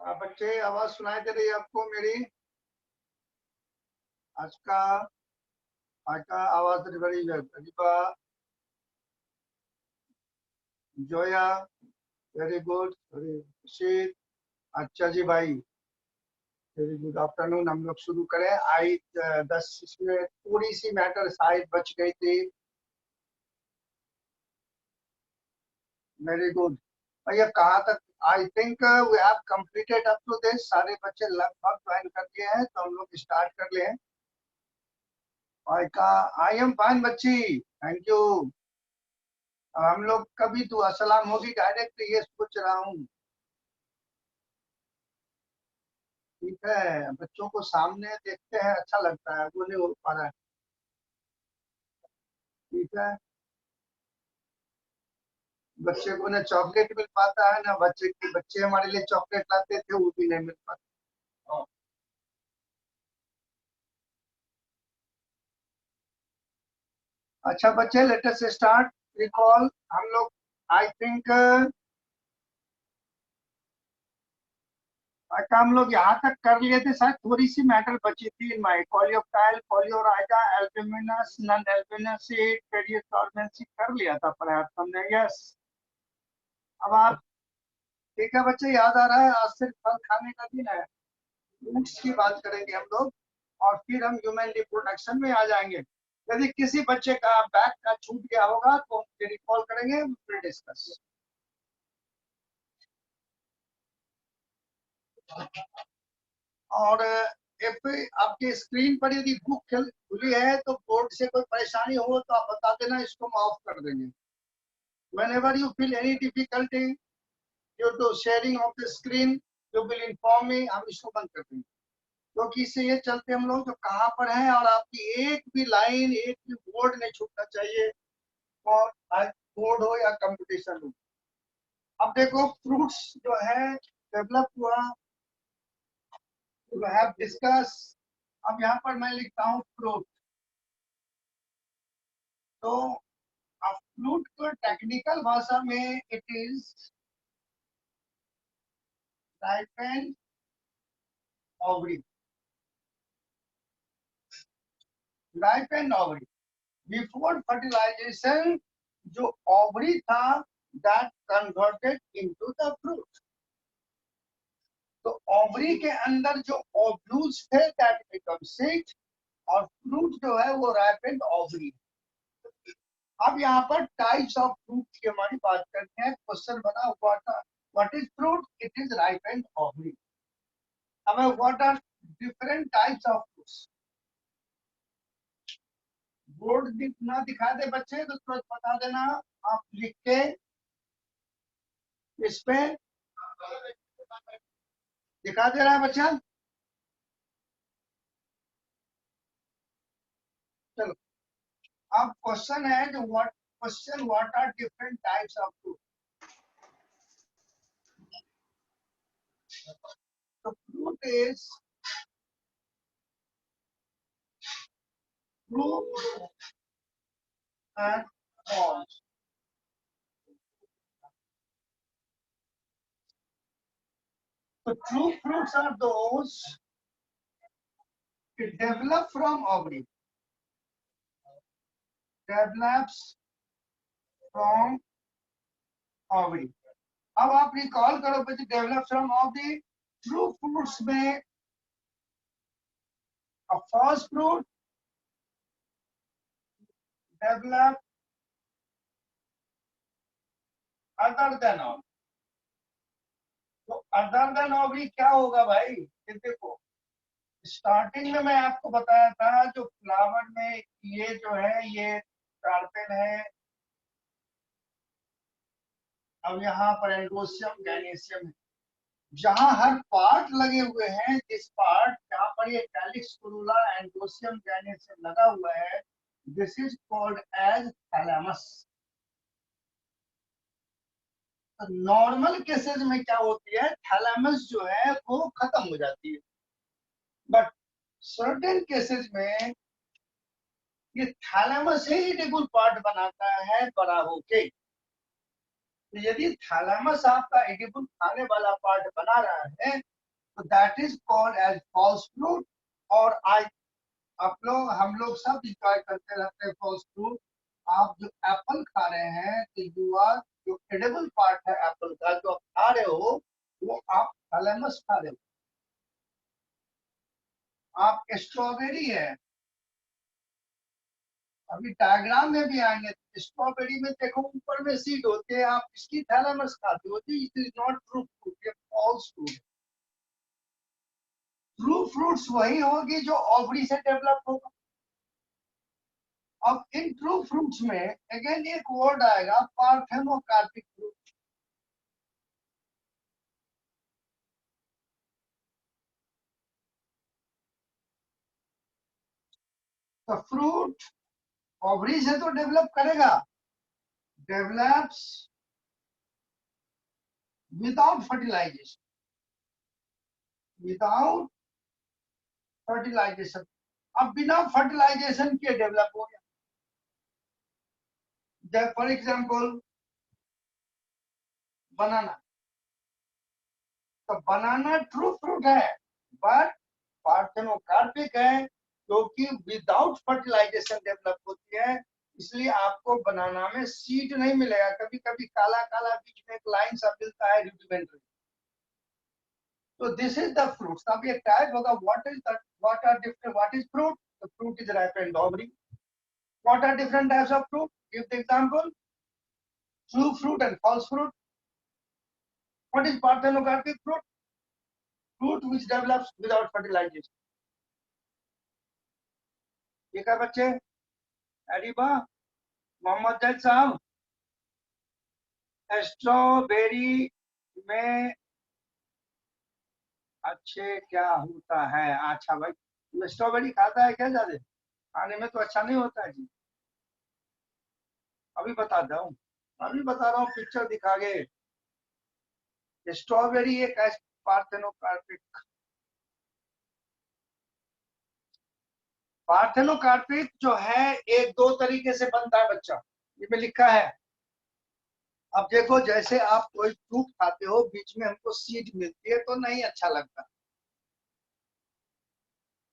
बच्चे आवाज सुनाई दे रही है आपको मेरी? आज का आज का आवाज बड़ी अजीबा, जोया, वेरी गुड, शीत, अच्छा जी भाई, वेरी गुड आफ्टरनून। हम लोग शुरू करें। आई 10 इसमें थोड़ी सी मैटर शायद बच गई थी। वेरी गुड भैया, कहाँ तक? I think we have completed up to this. सारे बच्चे लगभग ज्वाइन कर दिए हैं, तो हम लोग स्टार्ट कर ले। आई का आई एम फाइन बच्ची, थैंक यू। हम लोग कभी तो असलाम होगी डायरेक्ट, ये सोच रहा हूँ। ठीक है, बच्चों को सामने देखते हैं, अच्छा लगता है, वो नहीं हो पा रहा है। ठीक है, बच्चे को ना चॉकलेट मिल पाता है, ना बच्चे हमारे लिए चॉकलेट लाते थे, वो भी नहीं मिल पाता। अच्छा बच्चे, लेट अस स्टार्ट। रिकॉल हम लोग, आई थिंक हम लोग यहाँ तक कर लिए थे। शायद थोड़ी सी मैटर बची थी। इन माई कॉलियोकाइल, कॉलियोराइडा, एल्ब्यूमिनस, नॉन एल्ब्यूमिनस, पेरियोडोर्मेंसी कर लिया था पर्याप्त हमने। यस, अब आप, ठीक है बच्चे, याद आ रहा है आज सिर्फ फल खाने का दिन है। फ्रूट्स की बात करेंगे हम लोग, और फिर हम ह्यूमन रिप्रोडक्शन में आ जाएंगे। यदि किसी बच्चे का बैक का छूट गया होगा तो हम रिकॉल करेंगे, फिर डिस्कस। और if आपकी स्क्रीन पर यदि बुक खुली है तो बोर्ड से कोई परेशानी हो तो आप बता देना, इसको हम ऑफ कर देंगे। whenever you feel any difficulty due to sharing of the screen, you will inform me, हम इसको बंद कर देंगे। क्योंकि इससे ये चलते हम लोग जो कहाँ पर हैं, और आपकी एक भी लाइन, एक भी बोर्ड नहीं छूटना चाहिए, और बोर्ड हो या कंपटीशन हो। अब देखो, फ्रूट्स जो है डेवलप हुआ, वी हैव डिस्कस। अब यहाँ पर मैं लिखता हूँ फ्रूट। तो फ्लूट को टेक्निकल भाषा में it is ripened ovary. Ripened ovary before fertilization, जो ओवरी था that converted into the fruit. तो ओवरी के अंदर जो ओव्यूल्स थे दैट बिकम सीड, और फ्रूट जो है वो राइपेंड ओवरी। अब यहाँ पर टाइप्स ऑफ फ्रूट की हमारी बात करते हैं। क्वेश्चन बना हुआ था, what is fruit? It is ripened ovary. अब what are different types of fruits? Board ना दिखा दे बच्चे तो तुरंत बता देना, आप लिख के इस पे दिखा दे रहा है बच्चा। चलो, अब क्वेश्चन है जो what are different types of fruit? तो fruit is fruit and forms. तो true fruits are those develop from ovary, develops from ovary। अब आप रिकॉल करो बच्चे, develop from ovary। True fruits में first fruit develop other than ovary। तो other than ovary क्या होगा भाई? ये देखो, स्टार्टिंग में मैं आपको बताया था जो फ्लावर में ये जो है ये कार्पेल है। अब यहाँ पर एंडोसियम गैनेसियम है, जहां हर पार्ट लगे हुए हैं। जिस पार्ट जहां पर ये कैलिक्स कोरोला एंडोसियम गैनेसियम लगा हुआ है, this is called as thalamus. Normal cases में क्या होती है, थैलेमस जो है वो खत्म हो जाती है, बट सर्टेन केसेस में ये थैलेमस ही इडिबल पार्ट बनाता है बड़ा होके। तो यदि थैलेमस आपका एडिबल खाने वाला पार्ट बना रहा है तो that is called as false fruit. और आई हम लोग सब इंजॉय करते रहते हैं फॉल्स फ्रूट। आप जो एप्पल खा रहे हैं तो यू आर, जो एडिबल पार्ट है एप्पल का जो आप खा रहे हो वो आप थैलेमस खा रहे हो। आप स्ट्रॉबेरी है, अभी डायग्राम में भी आएंगे, स्ट्रॉबेरी में देखो ऊपर में सीड होते हैं, आप इसकी थैलेमस खाते हो। It is not true fruit, ये फॉल्स फ्रूट। ट्रू फ्रूट्स वही होगी जो ओवरी से डेवलप होगा। अब इन ट्रू फ्रूट्स में अगेन एक वर्ड आएगा, पार्थेनोकार्पिक फ्रूट। तो फ्रूट ओवरी से तो डेवलप करेगा, develops without fertilization, without fertilization. अब बिना फर्टिलाइजेशन के डेवलप हो गया। फॉर एग्जाम्पल बनाना, तो बनाना ट्रू फ्रूट है बट पार्थेनोकार्पिक है, क्योंकि विदाउट फर्टिलाइजेशन डेवलप होती है। इसलिए आपको बनाना में सीड नहीं मिलेगा। कभी कभी काला काला बीच में एक लाइन सा मिलता है रुडिमेंट्री। तो दिस इज द फ्रूट। अब ये टाइप होगा, what is that, what are different, what is fruit? The fruit is ripened ovary. What are different types of fruit? Give the example. True fruit and false fruit. What is parthenocarpic fruit? Fruit which develops without fertilization. ठीक है बच्चे? अरीबा, मोहम्मद जैद साहब, strawberry में अच्छे क्या होता है? अच्छा भाई, स्ट्रॉबेरी खाता है क्या ज्यादा? खाने में तो अच्छा नहीं होता है जी। अभी बताता हूँ, अभी बता रहा हूँ, पिक्चर दिखा गए। स्ट्रॉबेरी एक पार्थेनोकार्पिक, पार्थेनोकार्पिक जो है एक दो तरीके से बनता है बच्चा, ये में लिखा है। अब देखो, जैसे आप कोई फ्रूट खाते हो, बीच में हमको सीड मिलती है तो नहीं अच्छा लगता।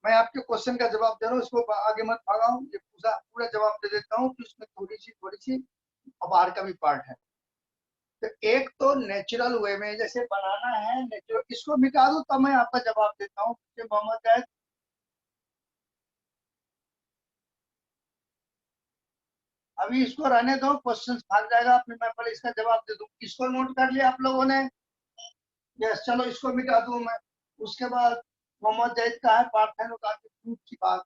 मैं आपके क्वेश्चन का जवाब दे रहा हूँ, इसको आगे मत भागाओ, ये पूरा पूरा जवाब दे देता हूँ। तो इसमें थोड़ी सी बाहर का भी पार्ट है। तो एक तो नेचुरल वे में, जैसे बनाना है नेचुरल, इसको मिटा दो तब मैं आपका जवाब देता हूँ। मोहम्मद जैद, अभी इसको रहने दो, क्वेश्चन भाग जाएगा, फिर मैं पहले इसका जवाब दे दूं। इसको नोट कर लिया आप लोगों ने? यस, चलो इसको मिटा दूं मैं। उसके बाद मोहम्मद जैद का है पार्थेनोकार्पिक फ्रूट की बात,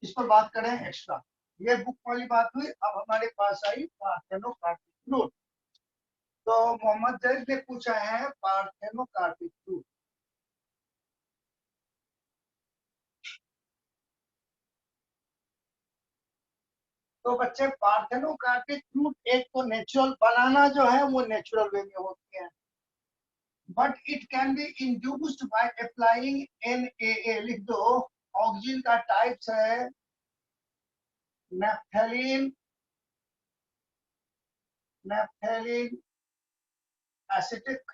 इस पर बात करें एक्स्ट्रा। ये बुक वाली बात हुई। अब हमारे पास आई पार्थेनोकार्पिक फ्रूट। तो मोहम्मद जैद ने पूछा है पार्थेनोकार्पिक फ्रूट। तो बच्चे, पार्थेनोकार्पिक फ्रूट एक तो नेचुरल, बनाना जो है वो नेचुरल वे में होती है, but it can be induced by applying NaA। लिख दो, ऑक्सीजन का टाइप्स है नैप्थेलिन, नैप्थेलिन एसिटिक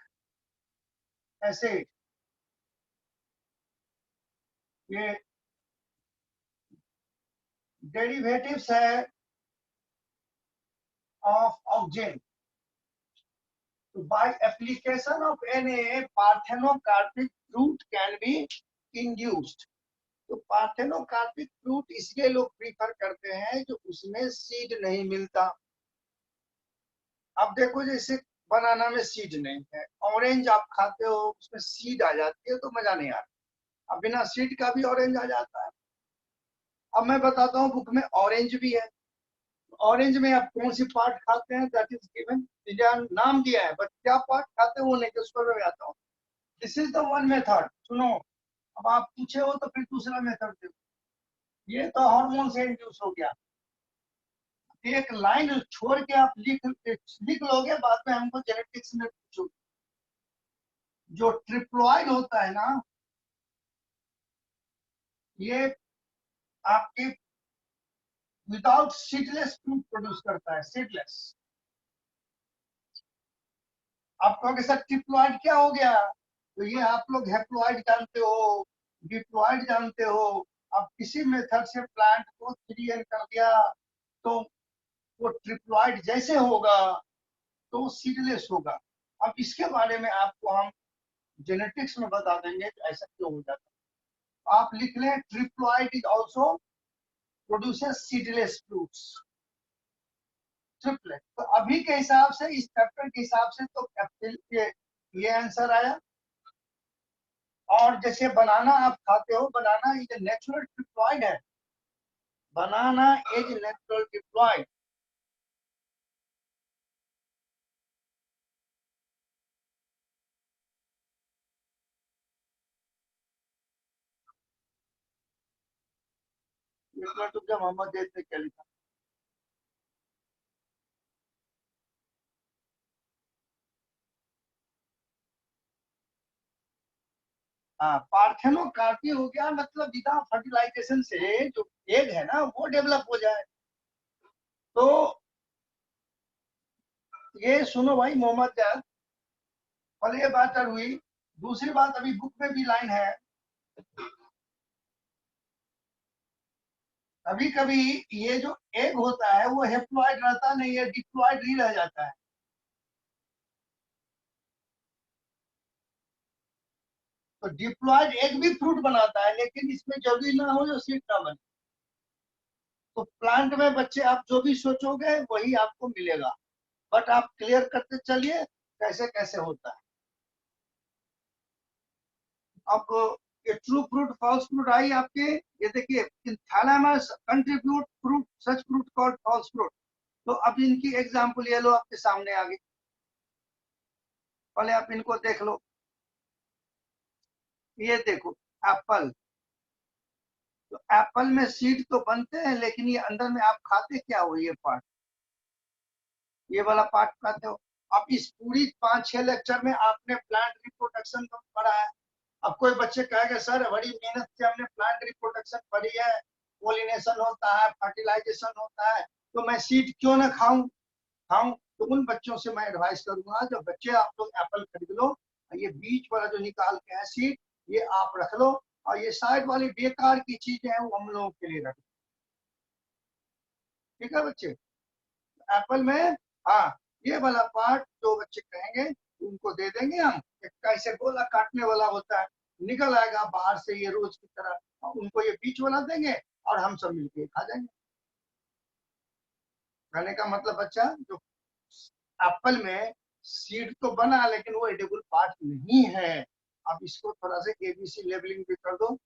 एसिड, ये डेरिवेटिव्स है ऑफ ऑक्सीजन। तो by application of NaA parthenocarpic fruit can be induced. तो पार्थेनोकार्पिक फ्रूट इसलिए लोग प्रीफर करते हैं जो उसमें सीड नहीं मिलता। अब देखो, जैसे बनाना में सीड नहीं है, ऑरेंज आप खाते हो उसमें सीड आ जाती है तो मजा नहीं आता। अब बिना सीड का भी ऑरेंज आ जाता है। अब मैं बताता हूँ, बुक में ऑरेंज भी है। ऑरेंज में आप कौन सी पार्ट खाते हैं, दैट इज गिवन, नाम दिया है, बट क्या पार्ट खाते हैं वो नहीं, उसको मैं आता हूँ। This is the one method. सुनो, अब आप पूछे हो तो फिर दूसरा मेथड देखो। ये तो हार्मोन से इंड्यूस हो गया। एक लाइन छोड़ के आप लिख लिख लोगे, बाद में हमको जेनेटिक्स में पूछो। जो ट्रिप्लॉइड होता है ना, ये आपके विदाउट सीडलेस फ्रूट प्रोड्यूस करता है, सीडलेस। आप कहोगे सर ट्रिप्लॉइड क्या हो गया? तो ये आप लोग हैप्लॉइड जानते हो, डिप्लॉइड जानते हो। अब किसी मेथड से प्लांट को 3n कर दिया तो वो ट्रिप्लॉइड जैसे होगा तो सीडलेस होगा। अब इसके बारे में आपको हम जेनेटिक्स में बता देंगे कि ऐसा क्यों हो जाता है। आप लिख लें, triploid is also produces seedless fruits, triplet. तो अभी के हिसाब से, इस चैप्टर के हिसाब से तो ये आंसर आया। और जैसे बनाना आप खाते हो, बनाना इज नेचुरल ट्रिप्लॉइड है, बनाना इज नेचुरल ट्रिप्लॉइड। मोहम्मद देव ने क्या लिखा? हाँ, पार्थेनोकार्पी हो गया, मतलब बिना फर्टिलाइजेशन से जो एग है ना वो डेवलप हो जाए। तो ये सुनो भाई मोहम्मद जाद, पहले ये बात हुई। दूसरी बात, अभी बुक में भी लाइन है, कभी कभी ये जो एग होता है वो हेप्लॉइड रहता नहीं है, डिप्लॉइड ही रह जाता है। तो डिप्लॉइड एग भी फ्रूट बनाता है, लेकिन इसमें जरूरी ना हो जो सीड ना बने। तो प्लांट में बच्चे आप जो भी सोचोगे वही आपको मिलेगा, बट आप क्लियर करते चलिए कैसे कैसे होता है। अब ये ट्रू फ्रूट फॉल्स फ्रूट आई आपके, ये देखिए, in thalamus contribute fruit such fruit called false fruit. तो अब इनकी एग्जांपल ये लो आपके सामने आ गई, पहले आप इनको देख लो। ये देखो एप्पल, तो एप्पल में सीड तो बनते हैं, लेकिन ये अंदर में आप खाते क्या हो? ये पार्ट, ये वाला पार्ट खाते हो। अब इस पूरी 5-6 लेक्चर में आपने प्लांट रिप्रोडक्शन को पढ़ा है। अब कोई बच्चे कहेंगे सर बड़ी मेहनत से हमने प्लांट रिप्रोडक्शन पढ़ी है, पोलिनेशन होता है, फर्टिलाइजेशन होता है, तो मैं सीड क्यों ना खाऊं? खाऊं। तो उन बच्चों से मैं एडवाइस करूंगा, जो बच्चे आप लोग एप्पल खरीद लो, ये बीच वाला जो निकाल के है सीड, ये आप रख लो, और ये साइड वाली बेकार की चीजें हैं वो हम लोगों के लिए रख। ठीक है बच्चे? एप्पल में, हाँ, ये वाला पार्ट जो बच्चे कहेंगे उनको दे देंगे हम। एक कैसे गोला काटने वाला होता है, निकल आएगा बाहर से ये रोज की तरह, और उनको ये बीच वाला देंगे और हम सब मिलके खा जाएंगे। कहने का मतलब बच्चा, जो एप्पल में सीड तो बना लेकिन वो एडिबल पार्ट नहीं है। अब इसको थोड़ा सा एबीसी लेबलिंग भी कर दो।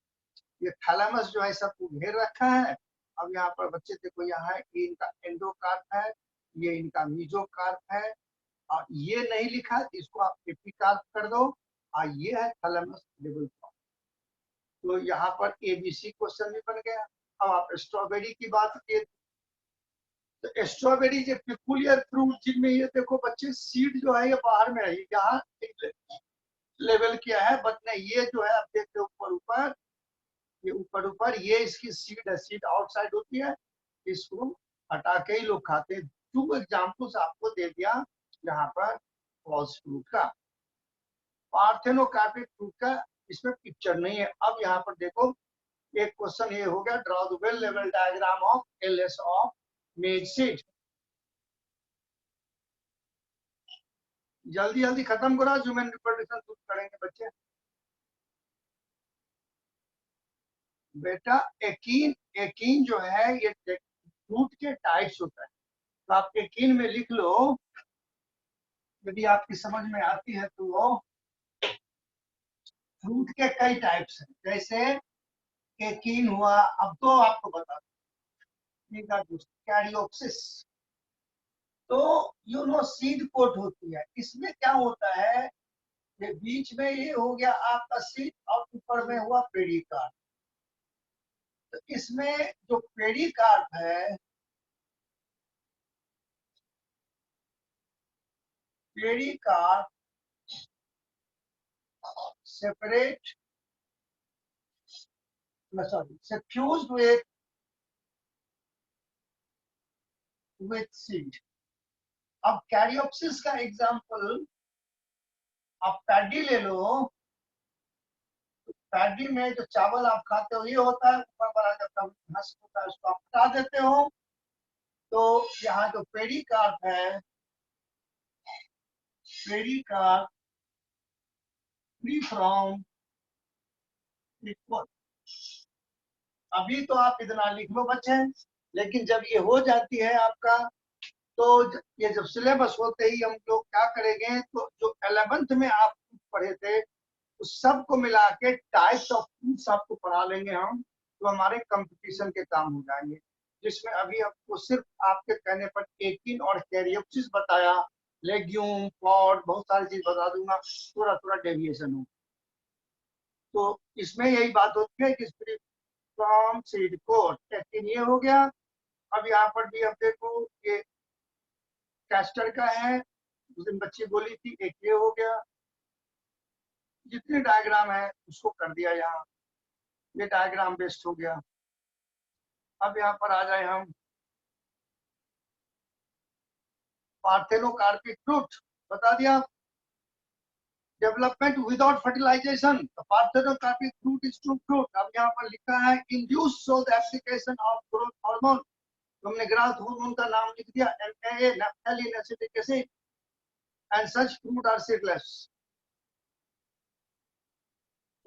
ये थैलेमस जो है सबको घेर रखा है। अब यहाँ पर बच्चे देखो, यहाँ है ये इनका एंडोकार्प है, ये इनका मीजोकार्प है, और ये नहीं लिखा, इसको आप एपिकार्प कर दो, और ये है थैलेमस एडिबल पार्ट। तो यहाँ पर एबीसी क्वेश्चन भी बन गया। अब आप स्ट्रॉबेरी की बात किए, तो स्ट्रॉबेरी जो पिकुलियर फ्रूट, जिनमें ये देखो बच्चे सीड जो है ये बाहर में है, यहाँ लेवल किया है, बट नहीं, ये जो है आप देखते हो ऊपर ऊपर, ये ऊपर ऊपर ये इसकी सीड है, सीड आउटसाइड होती है, इसको हटा के ही लोग खाते हैं। टू एग्जाम्पल्स आपको दे दिया यहाँ पर फॉल्स फ्रूट का, पार्थेनोकार्पिक फ्रूट का इसमें पिक्चर नहीं है। अब यहाँ पर देखो, एक क्वेश्चन ये हो गया, draw the well level diagram of LS of मेज सीड। जल्दी जल्दी खत्म करो, ह्यूमन रिप्रोडक्शन शुरू करेंगे बच्चे। बेटा एकीन, एकीन जो है ये फ्रूट के टाइप्स होता है, तो आप एकीन में लिख लो, यदि आपकी समझ में आती है तो। वो फ्रूट के कई टाइप्स हैं, जैसे एकीन हुआ, अब तो आपको बता दूं, कैरियोप्सिस। तो यू नो सीड कोट होती है, इसमें क्या होता है, ये बीच में ये हो गया आपका सीड, और ऊपर में हुआ पेरिकार्प। तो इसमें जो पेरिकार्प है, pericarp separate, sorry, fused with seed. अब कैरियोप्सिस का एग्जांपल आप पैडी ले लो, पैडी में जो चावल आप खाते हो ये होता है, ऊपर वाला जब घास होता है उसको आप हटा देते हो। तो यहाँ जो पेरिकार्प है, पेरिकार्प फ्री फ्रॉम लिक्विड। अभी तो आप इतना लिख लो बच्चे, लेकिन जब ये हो जाती है आपका, तो ये जब सिलेबस होते ही हम लोग क्या करेंगे, तो जो 11th में आप पढ़े थे उस सब को मिला के टाइप्स ऑफ फूड्स आपको पढ़ा लेंगे हम, तो हमारे कंपटीशन के काम हो जाएंगे। जिसमें अभी आपको सिर्फ आपके कहने पर 18 और कैरियोप्सिस बताया, लेग्यूम, पॉड, बहुत सारी चीज बता दूंगा, थोड़ा थोड़ा डेविएशन हो। तो इसमें यही बात होती है कि फ्रॉम सीड कोड 18 ये हो गया। अब यहाँ पर भी अब देखो ये कैस्टर का है, उस दिन बच्ची बोली थी, एक ये हो गया। जितने डायग्राम है उसको कर दिया यहाँ, ये डायग्राम बेस्ड हो गया। अब यहाँ पर आ जाए हम, पार्थेनोकार्पिक फ्रूट बता दिया, development without fertilization, parthenocarpic fruit is true fruit. अब यहाँ पर लिखा है induce so the application of growth hormone, हमने ग्रोथ हार्मोन का नाम लिख दिया NAA, naphthalene acetic acid, and such fruit are seedless.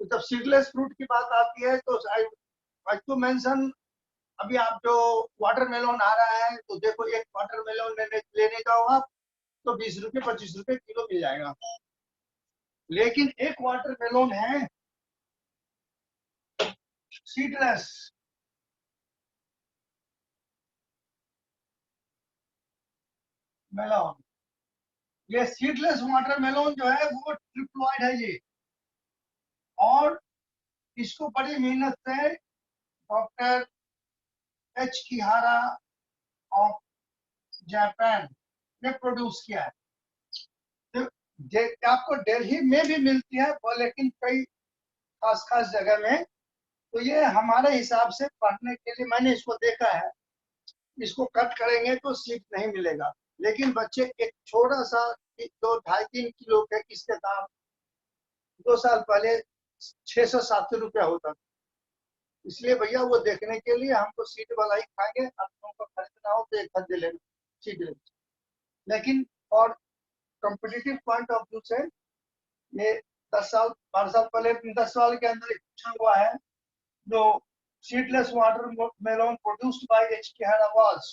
तो जब सीडलेस फ्रूट की बात आती है तो आई टू मेंशन, अभी आप जो वाटरमेलन आ रहा है, तो देखो एक वाटरमेलन लेने जाओ आप तो 20 रुपए 25 रुपए किलो मिल जाएगा। लेकिन एक वाटरमेलन है सीडलेस, मेलन, ये सीडलेस वाटरमेलन जो है वो ट्रिप्लॉइड है ये। और इसको बड़ी मेहनत से doctor H. Kihara of Japan ने प्रोड्यूस किया है। तो आपको दिल्ली में भी मिलती है लेकिन कई खास खास जगह में। तो ये हमारे हिसाब से पढ़ने के लिए, मैंने इसको देखा है, इसको कट करेंगे तो सीट नहीं मिलेगा। लेकिन बच्चे एक छोटा सा 2-2.5-3 किलो के इसके दाम 2 साल पहले 600-700 रुपया होता था। इसलिए भैया वो देखने के लिए हमको सीट वाला ही खाएंगे, आप लोगों को खरीदना हो तो एक खरीद लेना, सीट ले। लेकिन और कॉम्पिटिटिव पॉइंट ऑफ व्यू से ये 10 साल 12 साल पहले, 10 साल के अंदर पूछा हुआ है, जो seedless watermelon produced by H. Kihara was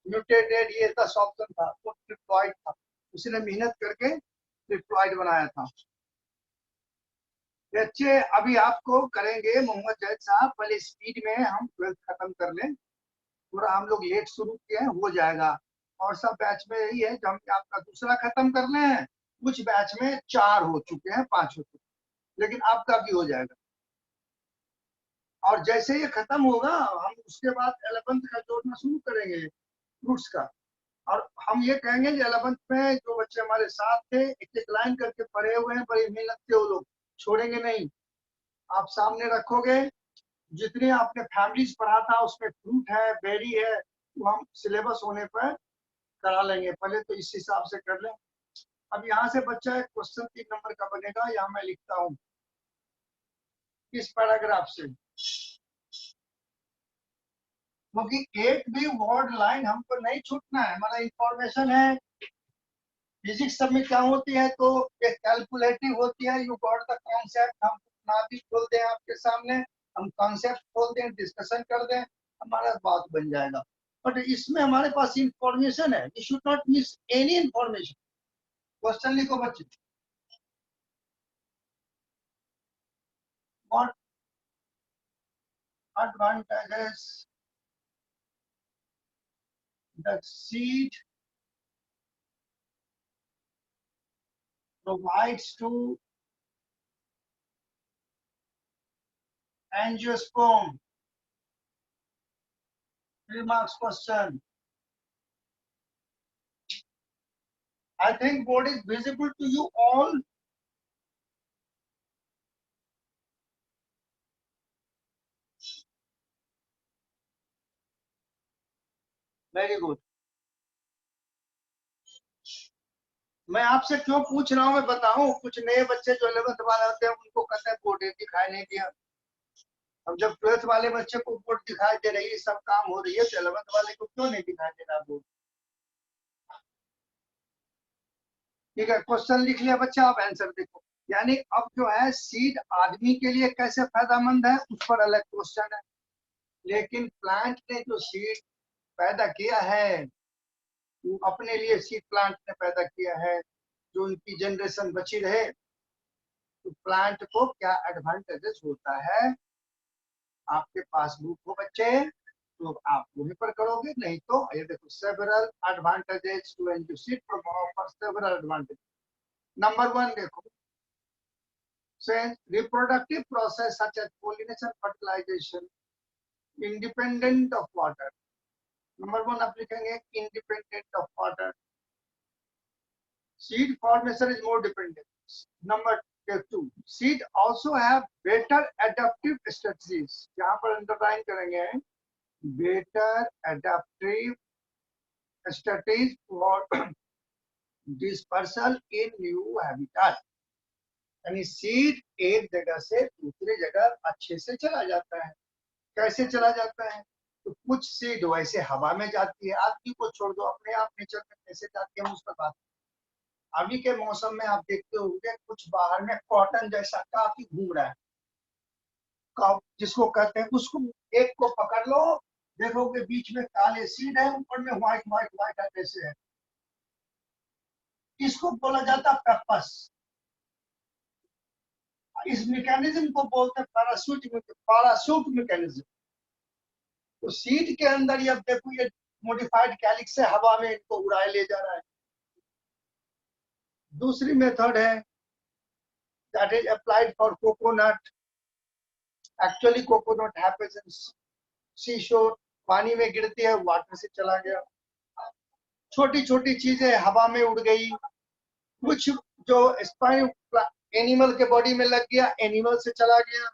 mutated, ये 10 ऑप्शन था, वो ट्रिप्लॉइड था, उसने मेहनत करके ट्रिप्लॉइड बनाया था। बच्चे अभी आपको करेंगे मोहम्मद जैद साहब, पहले स्पीड में हम 12th खत्म कर लें, पूरा हम लोग लेट शुरू किए हैं, हो जाएगा। और सब बैच में यही है, जब हम आपका दूसरा खत्म कर लें, कुछ बैच में 4 हो चुके हैं, 5 हो चुके हैं, लेकिन आपका भी हो जाएगा। और जैसे ये खत्म होगा हम उसके बाद 11th का जोड़ना शुरू करेंगे फ्रूट्स का। और हम ये कहेंगे कि 11th में जो बच्चे हमारे साथ थे, एक एक लाइन करके पढ़े हुए हैं, बड़ी मेहनत से, वो लोग छोड़ेंगे नहीं, आप सामने रखोगे। जितने आपने फैमिलीज पढ़ा था उसमें फ्रूट है, बेरी है, वो हम सिलेबस होने पर करा लेंगे, पहले तो इस हिसाब से कर लें। अब यहाँ से बच्चा एक क्वेश्चन 3 नंबर का बनेगा, यहाँ मैं लिखता हूँ इस पैराग्राफ से, क्योंकि एक भी वर्ड लाइन हमको नहीं छूटना है, हमारा इंफॉर्मेशन है। फिजिक्स सब में क्या होती है, तो एक कैलकुलेटिव होती है, यू गॉट द कॉन्सेप्ट, हम ना भी खोल दें आपके सामने, हम कॉन्सेप्ट खोल दें, डिस्कशन कर दें, हमारा बात बन जाएगा। बट इसमें हमारे पास इंफॉर्मेशन है, you should not miss any information. Question लिखो बच्चे, what advantages the seed provides to angiosperm? 3 marks question. I think board is visible to you all. Very good. मैं आपसे क्यों पूछ रहा हूँ मैं बताऊं, कुछ नए बच्चे जो 11th वाले होते हैं उनको कहते हैं बोर्ड दिखाई नहीं दिया। अब जब 12th वाले बच्चे को बोर्ड दिखाई दे रही है, सब काम हो रही है, तो 11th वाले को क्यों नहीं दिखाई दे रहा बोर्ड? ठीक है, क्वेश्चन लिख लिया बच्चा, आप आंसर देखो। यानी अब जो है सीड आदमी के लिए कैसे फायदेमंद है उस पर अलग क्वेश्चन है, लेकिन प्लांट ने जो सीड पैदा किया है, वो अपने लिए सीड प्लांट ने पैदा किया है, जो उनकी जनरेशन बची रहे, तो प्लांट को क्या एडवांटेजेस होता है। आपके पास बुक हो बच्चे तो आप वहीं पर करोगे, नहीं तो ये देखो several advantages to an seed for several advantage. Number 1 देखो, since reproductive process such as pollination, fertilization, independent of water. Number 1 आप लिखेंगे independent of water. Seed formation is more dependent. Number 2, seed also have better adaptive strategies. यहाँ पर underline करेंगे better adaptive strategies for dispersal in new habitat. यानी seed एक जगह से दूसरी जगह अच्छे से चला जाता है। कैसे चला जाता है? तो कुछ सीड वैसे हवा में जाती है, आदमी को छोड़ दो, अपने आप नेचर में कैसे जाती है उसका बात। अभी के मौसम में आप देखते होंगे कुछ बाहर में कॉटन जैसा काफी घूम रहा है, जिसको कहते हैं, उसको एक को पकड़ लो, देखोगे बीच में काले सीड है, ऊपर में व्हाइट व्हाइट व्हाइट जैसे है, इसको बोला जाता है पेपस। इस मैकेनिज्म को बोलते हैं पैराशूट मैकेनिज्म। तो सीड के अंदर ये देखो, ये मॉडिफाइड कैलिक्स से हवा में इनको उड़ाए ले जा रहा है। दूसरी मेथड है that is applied for coconut. Actually coconut happens in sea shore, पानी में गिरती है, वाटर से चला गया। छोटी छोटी चीजें हवा में उड़ गई, कुछ जो स्पाइन एनिमल के बॉडी में लग गया, एनिमल से चला गया।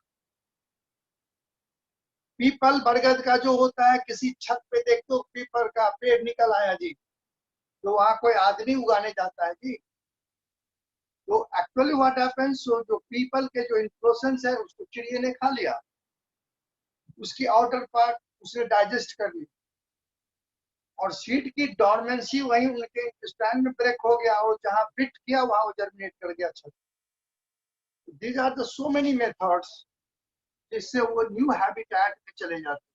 पीपल बरगद का जो होता है, किसी छत पे देख तो पीपल का पेड़ निकल आया जी, तो वहां कोई आदमी उगाने जाता है जी। तो एक्चुअली व्हाट हैपेंस, जो पीपल के जो इन्फ्लोरेसेंस है उसको चिड़िया ने खा लिया, उसकी आउटर पार्ट उसने डाइजेस्ट कर ली, और सीड की डॉर्मेंसी वहीं उनके स्टैंड में ब्रेक हो गया, और जहां फिट किया वहां वो जर्मिनेट कर गया। अच्छा, these are the so many methods जिससे वो न्यू हैबिटेट में चले जाते।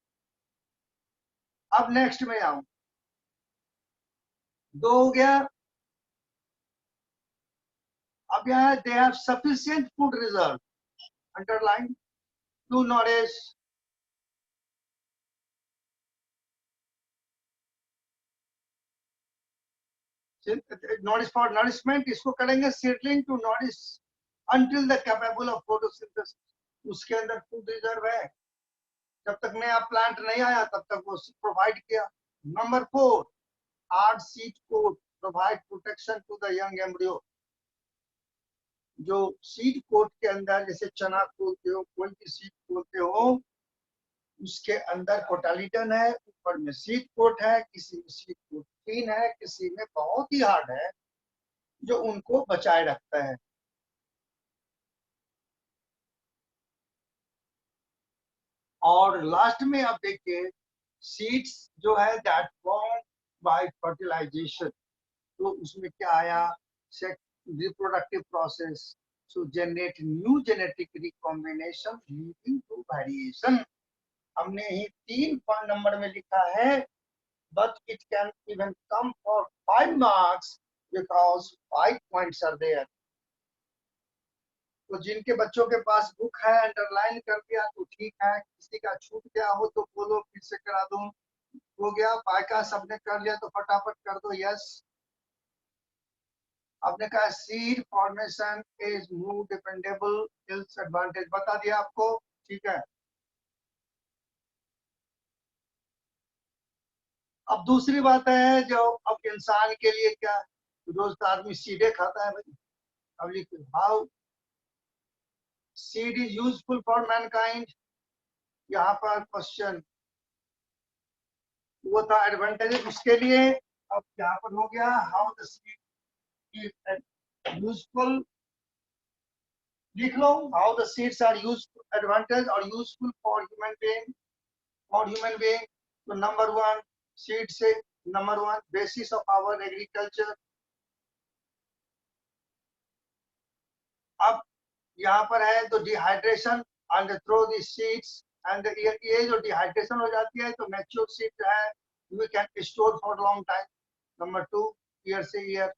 अब नेक्स्ट में आऊं, 2 हो गया। अब यहाँ they have sufficient food reserve, underline, to nourish nourish for nourishment, इसको करेंगे seedling to nourish until the capable of photosynthesis। उसके अंदर फूड रिजर्व है, जब तक नया प्लांट नहीं आया तब तक वो प्रोवाइड किया। Number 4, hard seed coat provide protection to the young embryo. जो सीड कोट के अंदर, जैसे चना खोलते हो, कोई भी सीड खोलते हो, उसके अंदर कोटालिटन है, ऊपर में सीड कोट है, किसी में सीड कोट थीन है, किसी में बहुत ही हार्ड है, जो उनको बचाए रखता है। और लास्ट में आप देखिए, सीड्स जो है दैट फॉर्म बाय फर्टिलाइजेशन, तो उसमें क्या आया, reproductive process to generate new genetic recombination leading to variation। हमने ही 3 नंबर में लिखा है, but it can even come for 5 marks because 5 points are there। तो जिनके बच्चों के पास बुक है, अंडरलाइन कर दिया तो ठीक है, किसी का छूट गया हो तो बोलो, फिर से करा दूं। हो गया बायका, सबने कर लिया तो फटाफट कर दो यस। आपने कहा seed formation is more dependable, ills advantage बता दिया आपको, ठीक है। अब दूसरी बात है, जो अब इंसान के लिए क्या, रोज तो आदमी सीडे खाता है भाई। अब लिखो, how seed is useful for Mankind. यहाँ पर क्वेश्चन वो था एडवांटेज उसके लिए। अब यहाँ पर हो गया हाउ द सीड यूजफुल लिख लो, how the seeds are useful, advantage और यूजफुल फॉर ह्यूमन बीइंग, तो नंबर वन सीड से, number one basis of our agriculture. अब यहाँ पर है तो dehydration and throw the seeds and ये जो डिहाइड्रेशन हो जाती है तो मैच्योर सीड है we can store for long time, number two year से ईयर,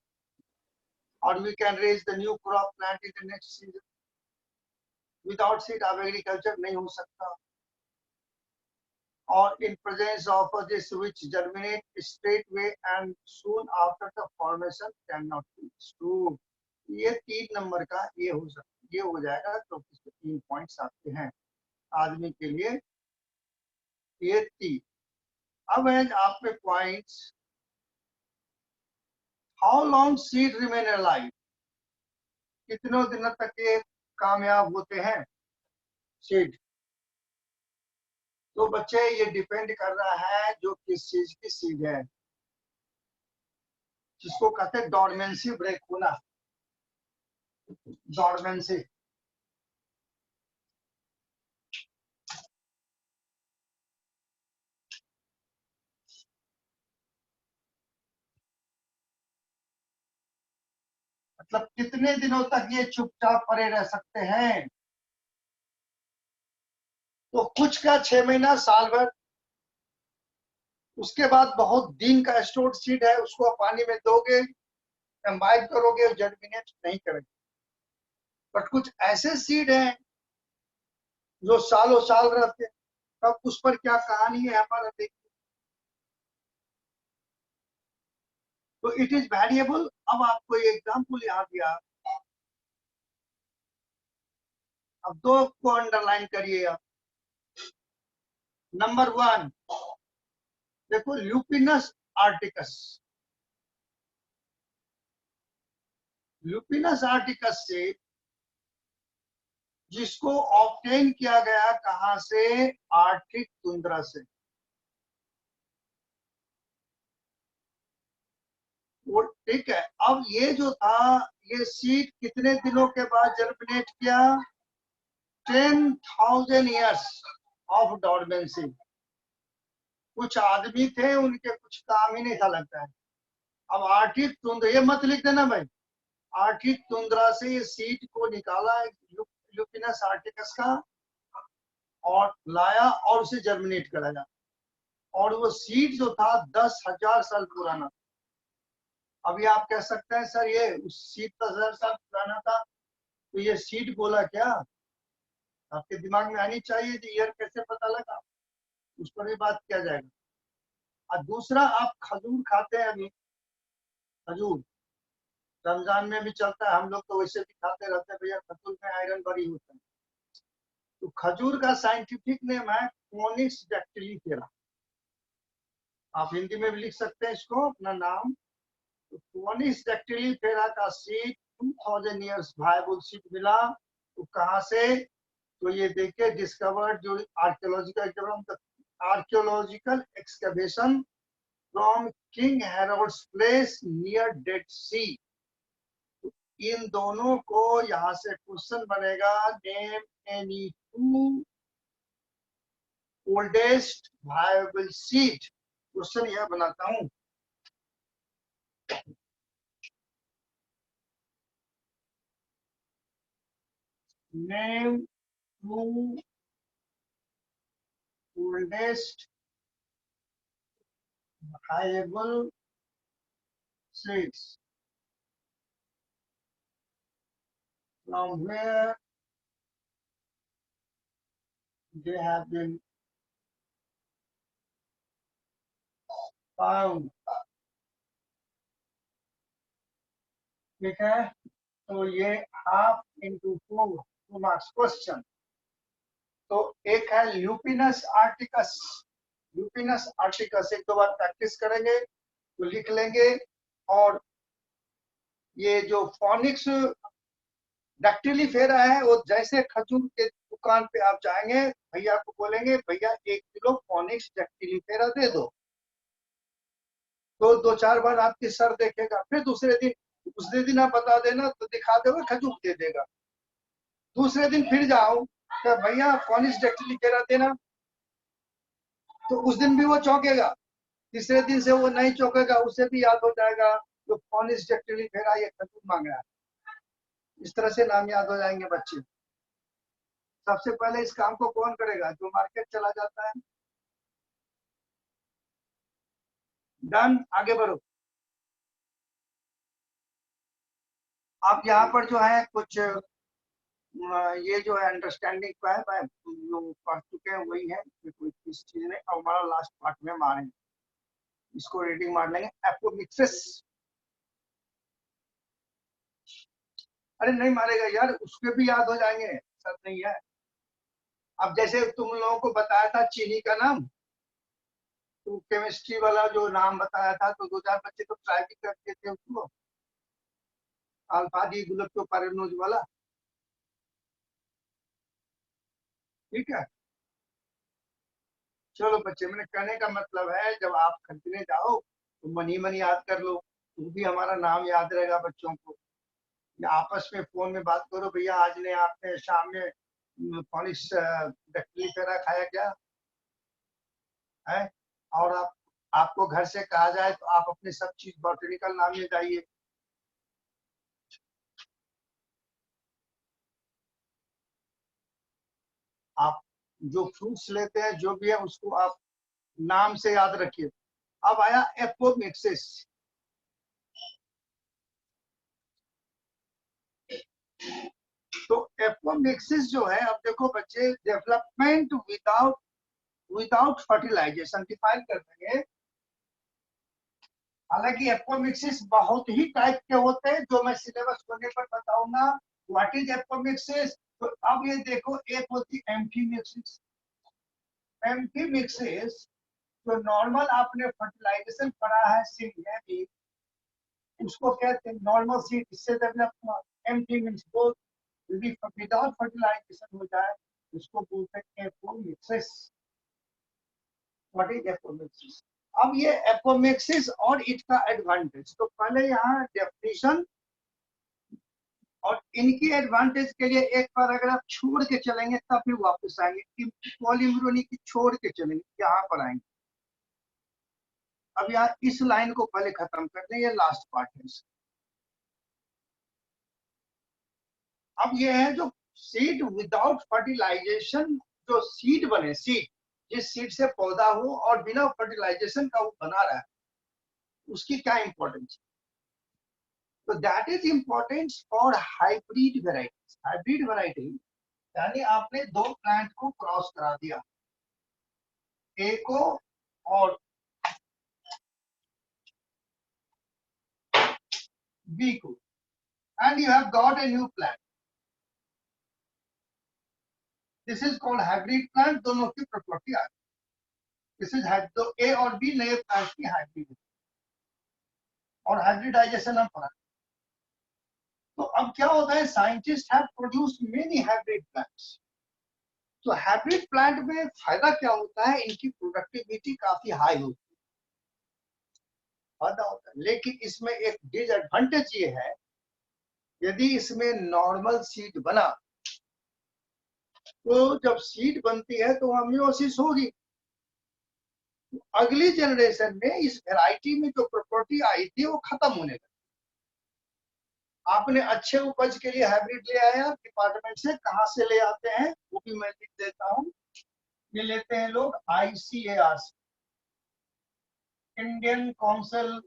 और we can raise the new crop plant in the next season. Without seed अब एग्रीकल्चर नहीं हो सकता। और in presence of this which germinate straightway and soon after the formation cannot be stored। ये 3 number का ये हो सकता, ये हो जाएगा तो इसके 3 पॉइंट्स आते हैं आदमी के लिए, ये 3। अब है आप पे points, how long seed remain alive, कितने दिनों तक ये कामयाब होते हैं सीड। तो बच्चे ये डिपेंड कर रहा है जो किस चीज की सीड है, जिसको कहते हैं डॉर्मेंसी ब्रेक होना, डॉर्मेंसी। मतलब कितने दिनों तक ये चुपचाप पड़े रह सकते हैं। तो कुछ का 6 महीना साल भर, उसके बाद बहुत दिन का स्टोर्ड सीड है उसको आप पानी में दोगे, कंबाइन करोगे, जर्मिनेट नहीं करेंगे। बट कुछ ऐसे सीड हैं जो सालों साल रहते हैं, तब उस पर क्या कहानी है हमारा देखिए। तो इट इज वेरिएबल। अब आपको ये एग्जाम्पल यहाँ दिया, अब 2 को अंडरलाइन करिए आप। नंबर 1 देखो, ल्यूपिनस आर्टिकस, ल्यूपिनस आर्टिकस से जिसको ऑब्टेन किया गया कहां से, आर्कटिक टुंड्रा से। वो ठीक है। अब ये जो था, ये सीड कितने दिनों के बाद जर्मिनेट किया, 10,000 ईयर्स ऑफ डॉर्मेंसी। कुछ आदमी थे उनके कुछ काम ही नहीं था लगता है। अब आर्कटिक टुंड्रा, ये मत लिख देना भाई, आर्कटिक टुंड्रा से ये सीड को निकाला ल्यूपिनस आर्टिकस का और लाया और उसे जर्मिनेट कराया, और वो सीड जो था 10,000 साल पुराना। अभी आप कह सकते हैं सर ये उस सीड 10,000 साल पुराना था तो ये सीड बोला क्या, आपके दिमाग में आनी चाहिए कि ईयर कैसे पता लगा, उस पर भी बात किया जाएगा। और दूसरा, आप खजूर खाते हैं अभी, खजूर रमजान में भी चलता है, हम लोग तो वैसे भी खाते रहते हैं भैया, खजूर में आयरन बड़ी होता है। तो खजूर का साइंटिफिक नेम है फोनिक्स डैक्टिलीफेरा, आप हिंदी में भी लिख सकते हैं इसको अपना नाम। तो फोनिक्स डैक्टिलीफेरा का सीड 2000 ईयर्स वायबल सीड मिला। तो कहाँ से, तो ये देखिए डिस्कवर्ड जो archaeological excavation from King Herod's place near Dead Sea. इन दोनों को यहाँ से क्वेश्चन बनेगा, name any 2 oldest viable seed. Question यह बनाता हूं, name 2 oldest viable seeds from where they have been found। ठीक है, तो ये हाफ इंटू 2 मार्क्स क्वेश्चन। तो एक है ल्यूपिनस आर्टिकस, ल्यूपिनस आर्टिकस एक 2 बार प्रैक्टिस करेंगे तो लिख लेंगे। और ये जो फोनिक्स डैक्टिलीफेरा है, वो जैसे खजूर के दुकान पे आप जाएंगे, भैया को बोलेंगे भैया 1 किलो फोनिक्स डैक्टिलीफेरा दे दो, तो 2-4 बार आपकी सर देखेगा, फिर दूसरे दिन दूसरे दिन आप बता देना तो दिखा देगा, खजूर दे देगा। दूसरे दिन फिर जाओ तो भैया फॉनिस डेक्टिली कह रहा देना, तो उस दिन भी वो चौंकेगा। तीसरे दिन से वो नहीं चौंकेगा, उसे भी याद हो जाएगा तो फॉनिस डेक्टिली कह रहा, ये खजूर मांग रहा है। इस तरह से नाम याद हो जाएंगे बच्चे। सबसे पहले इस काम को कौन करेगा? जो मार्केट चला जाता है। डन, आगे बढ़ो। आप यहाँ पर जो है कुछ ये जो है अंडरस्टैंडिंग का है, जो पढ़ चुके हैं वही है, कोई इस चीज नहीं। अब हमारा लास्ट पार्ट में मारेंगे, इसको रीडिंग मार लेंगे। एपोमिक्सिस। अरे नहीं मारेगा यार, उसके भी याद हो जाएंगे, सर नहीं है। अब जैसे तुम लोगों को बताया था चीनी का नाम, तो केमिस्ट्री वाला जो नाम बताया था, तो 2-4 बच्चे तो ट्राई भी करते थे उसको, अल्फा डी ग्लूकोपाइरेनोज वाला। ठीक है, चलो बच्चे, मैंने कहने का मतलब है जब आप खरीदने जाओ तो मन ही मन याद कर लो, तो भी हमारा नाम याद रहेगा बच्चों को। या आपस में फोन में बात करो, भैया आज ने आपने शाम में पॉलिश डकली पेड़ा खाया क्या है? और आपको घर से कहा जाए तो आप अपने सब चीज बॉटनिकल नाम ले जाइए। आप जो फ्रूट्स लेते हैं जो भी है उसको आप नाम से याद रखिए। अब आया एपोमिक्सिस। तो एपोमिक्सिस जो है, अब देखो बच्चे, डेवलपमेंट विदाउट फर्टिलाइजेशन डिफाइन कर देंगे। हालांकि एपोमिक्सिस बहुत ही टाइप के होते हैं, जो मैं सिलेबस होने पर बताऊंगा। What is apomixis? तो अब ये देखो, एक होती है एम्फीमिक्सिस। एम्फीमिक्सिस जो नॉर्मल आपने फर्टिलाइजेशन पढ़ा है सीड में भी, उसको कहते हैं नॉर्मल सीड, इससे डेवलप हुआ। एम्फीमिक्स वो विदाउट फर्टिलाइजेशन हो जाए, उसको बोलते हैं एपोमिक्सिस। What is apomixis? अब ये एपोमिक्सिस और इसका एडवांटेज, तो पहले यहाँ डेफिनेशन और इनकी एडवांटेज के लिए एक बार अगर आप छोड़ के चलेंगे तब फिर वापस आएंगे कि पॉलीमरोनी की छोड़ के चलेंगे, यहाँ पर आएंगे। अब यहाँ इस लाइन को पहले खत्म कर दें, ये लास्ट पार्ट है इसका। अब ये है जो सीड विदाउट फर्टिलाइजेशन, जो सीड बने, सीड जिस सीड से पौधा हो और बिना फर्टिलाइजेशन का वो बना रहा है, उसकी क्या इंपॉर्टेंस? तो that is importance for hybrid varieties. Hybrid variety यानी आपने दो प्लांट को क्रॉस करा दिया, ए को और बी को, and you have got a new plant. This is called hybrid plant. दोनों की प्रॉपर्टी आ गई। दिस इज तो ए और बी नए प्लांट की हाइब्रिड, और हाइब्रिडाइजेशन हम पढ़ा। तो अब क्या होता है, scientist have produced many hybrid plants. तो हाइब्रिड प्लांट में फायदा क्या होता है, इनकी प्रोडक्टिविटी काफी हाई होती है, फायदा होता है। लेकिन इसमें एक डिसएडवांटेज ये है, यदि इसमें नॉर्मल सीड बना तो जब सीड बनती है तो वहां मियोसिस होगी। तो अगली जनरेशन में इस वैरायटी में जो प्रॉपर्टी आई थी वो खत्म होने लगी। आपने अच्छे उपज के लिए हाइब्रिड ले आया डिपार्टमेंट से, कहां से ले आते हैं वो भी मैं लिख देता हूँ। ये लेते हैं लोग ICAR, Indian council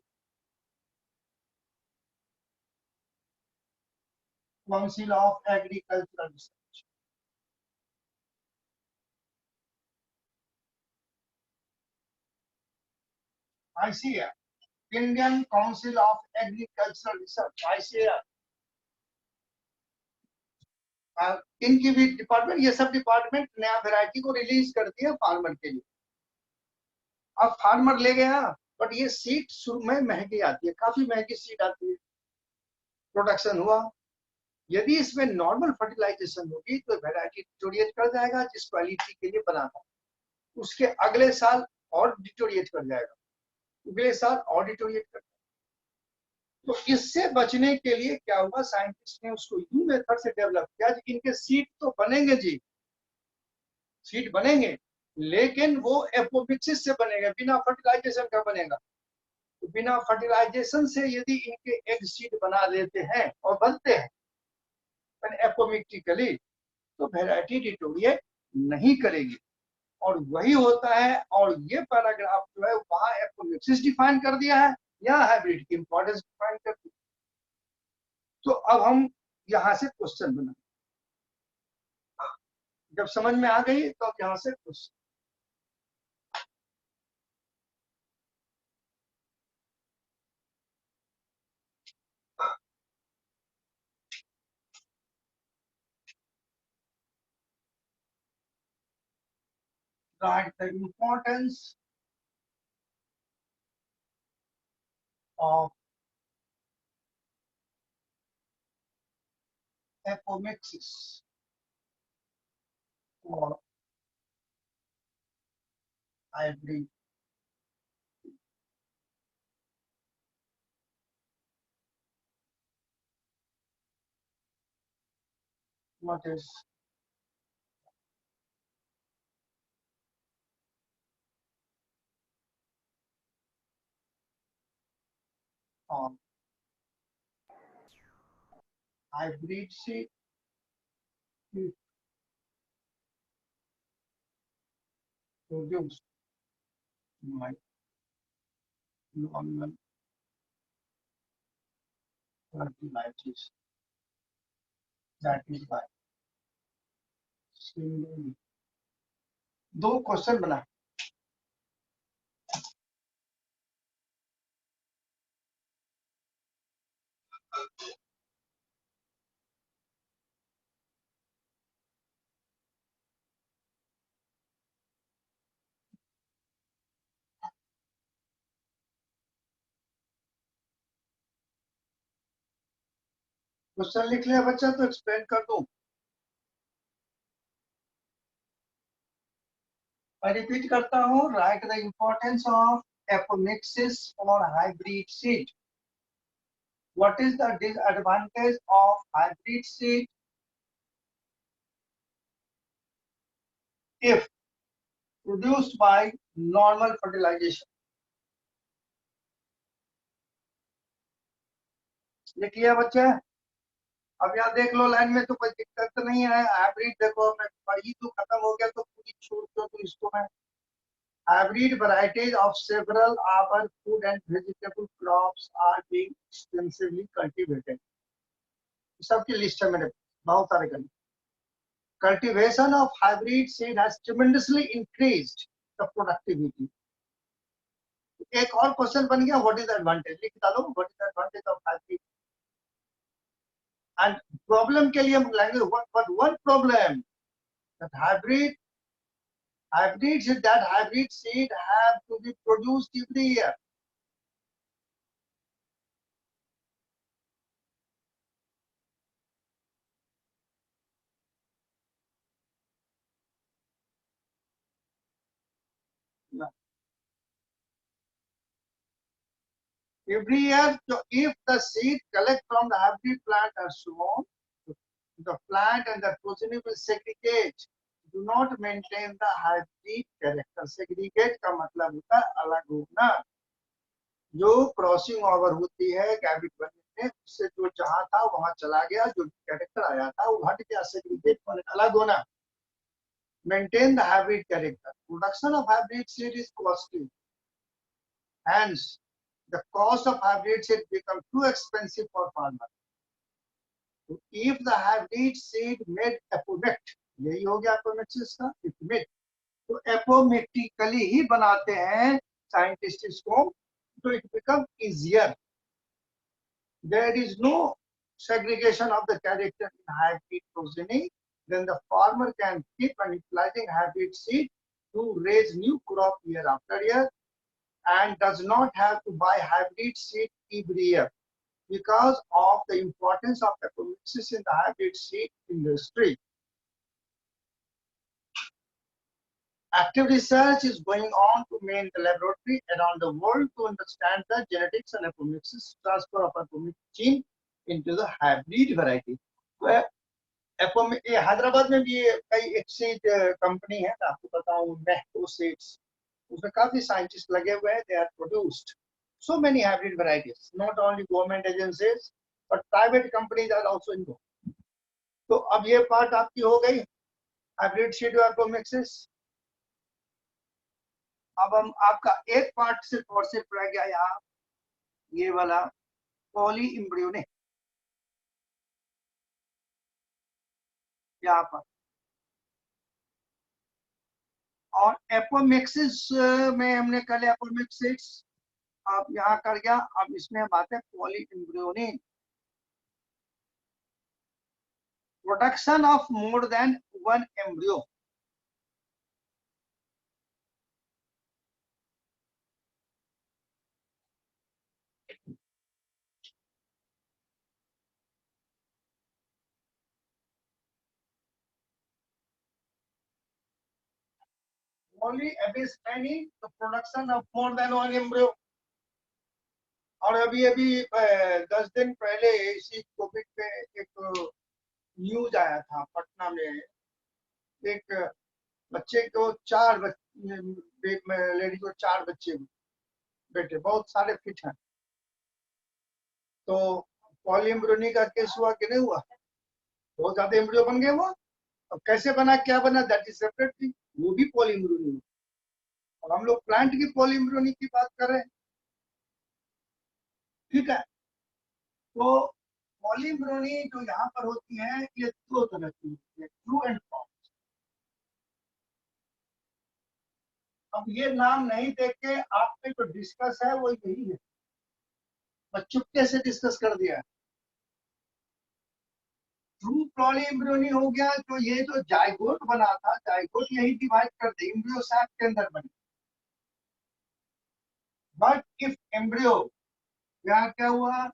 of agricultural research. ICAR, Indian council of agricultural research, ICAR। इनकी भी डिपार्टमेंट, ये सब डिपार्टमेंट नया वैरायटी को रिलीज करती है फार्मर के लिए। अब फार्मर ले गया, बट ये सीड शुरू में महंगी आती है, काफी महंगी सीड आती है। प्रोडक्शन हुआ, यदि इसमें नॉर्मल फर्टिलाइजेशन होगी तो वैरायटी डिटोरिएट कर जाएगा जिस क्वालिटी के लिए बना था, उसके अगले साल और डिटोरिएट कर जाएगा, अगले साल और डिटोरिएट कर जाएगा। तो इससे बचने के लिए क्या हुआ, साइंटिस्ट ने उसको यू मेथड से डेवलप किया कि इनके सीड तो बनेंगे जी, सीड बनेंगे, लेकिन वो एपोमिक्सिस से बनेगा, बिना फर्टिलाइजेशन का बनेगा। तो बिना फर्टिलाइजेशन से यदि इनके एग सीड बना देते हैं और बनते हैं एपोमिक्टिकली, तो वैरायटी डिटोरिएट नहीं करेगी। और वही होता है, और ये पैराग्राफ जो है वहां एपोमिक्सिस डिफाइन कर दिया है, या हाइब्रिड की इंपॉर्टेंस डिफाइन कर दी। तो अब हम यहां से क्वेश्चन बना, जब समझ में आ गई तो अब यहां से question. Write the importance of apomixis for hybrid. What is on hybrid seed is produced by normal fertilizers, that is by single. दो क्वेश्चन बना, क्वेश्चन लिख लिया बच्चा तो एक्सप्लेन कर दूं। मैं रिपीट करता हूँ, right the importance of apomixis for hybrid seed. What is the disadvantage of hybrid seed if produced by normal fertilization? लिख लिया बच्चा? अब यहाँ देख लो लाइन में, तो कोई दिक्कत तो नहीं है। हाइब्रिड देखो, मैं पढ़ी तो खत्म हो गया तो पूरी छोड़ दो, तो इसको मैं hybrid varieties of several our food and vegetable crops are being extensively cultivated. सबकी लिस्ट है मेरे, बहुत सारे करने। Cultivation of hybrid seed has tremendously increased the productivity. एक और क्वेश्चन बन गया, व्हाट इज द एडवांटेज, लिख डालो, what is the advantage of hybrid. And problem के लिए हम लाएंगे, but one problem that hybrid seed have to be produced every year. Every year, so if the seed collect from the hybrid plant are sown, the plant and the progeny will segregate. Do not maintain the hybrid character. Segregate का मतलब होता है अलग होना। जो crossing over होती है गैबिट बनने में, उससे जो जहां था वहां चला गया, जो कैरेक्टर आया था वो हट गया, सेग्रीगेट माने अलग होना। Maintain the hybrid character. Production of hybrid seed is costly. Hence, the cost of hybrid seed become too expensive for farmers. So if the hybrid seed made apomect, यही हो गया apomixis का, if तो एपोमेटिकली ही बनाते हैं साइंटिस्ट इसको, तो it become easier. There is no segregation of the character in hybrid progeny, then the farmer can keep on utilizing hybrid seed to raise new crop year after year and does not have to buy hybrid seed every year because of the importance of apomixis in the hybrid seed industry. Active research is going on to main the laboratory around the world to understand the genetics and apomixis transfer of apomix gene into the hybrid variety. Hyderabad में भी कई एक seed company है, आपको बताऊं मेहको seeds, उसमें काफी scientist लगे हुए हैं. They are produced so many hybrid varieties, not only government agencies but private companies are also involved. तो अब ये पार्ट आपकी हो गई हाइब्रिड सीड एपोमिक्सिस. अब हम आपका एक पार्ट सिर्फ और सिर्फ रह गया यहाँ, ये वाला पॉली एम्ब्रियोनिक. यहाँ पर और एपोमिक्सिस में हमने कल एपोमिक्सिस अब यहाँ कर गया. अब इसमें हम आते हैं poly embryonic. Production of more than one embryo. Only abyss training the production of more than one embryo. और अभी 10 दिन पहले इसी कोविड पे एक न्यूज आया था पटना में, एक बच्चे को 4 लेडी को 4 बच्चे बेटे, बहुत सारे फिट हैं. तो पॉलीएम्ब्रियोनिक का केस हुआ कि नहीं हुआ? बहुत ज्यादा एम्ब्रियो बन गए वो. अब कैसे बना, क्या बना, दैट इज सेपरेट थिंग. वो भी पॉलीएम्ब्रियोनिक. और हम लोग प्लांट की पॉलीएम्ब्रियोनिक की बात कर रहे हैं. ठीक है. तो पॉलीएम्ब्रियोनिक जो यहाँ पर होती है ये 2 तरह की होती है, ट्रू एंड फॉल्स. अब ये नाम नहीं देख के आपने जो डिस्कस है वो यही है, बस चुपके से डिस्कस कर दिया. ट्रू पॉलीएम्ब्रियोनिक हो गया तो ये जो जाइगोट बना था, जाइगोट यही डिवाइड कर दे एम्ब्रियो सैक के अंदर बने. बट इफ एम्ब्रियो, यहाँ क्या हुआ,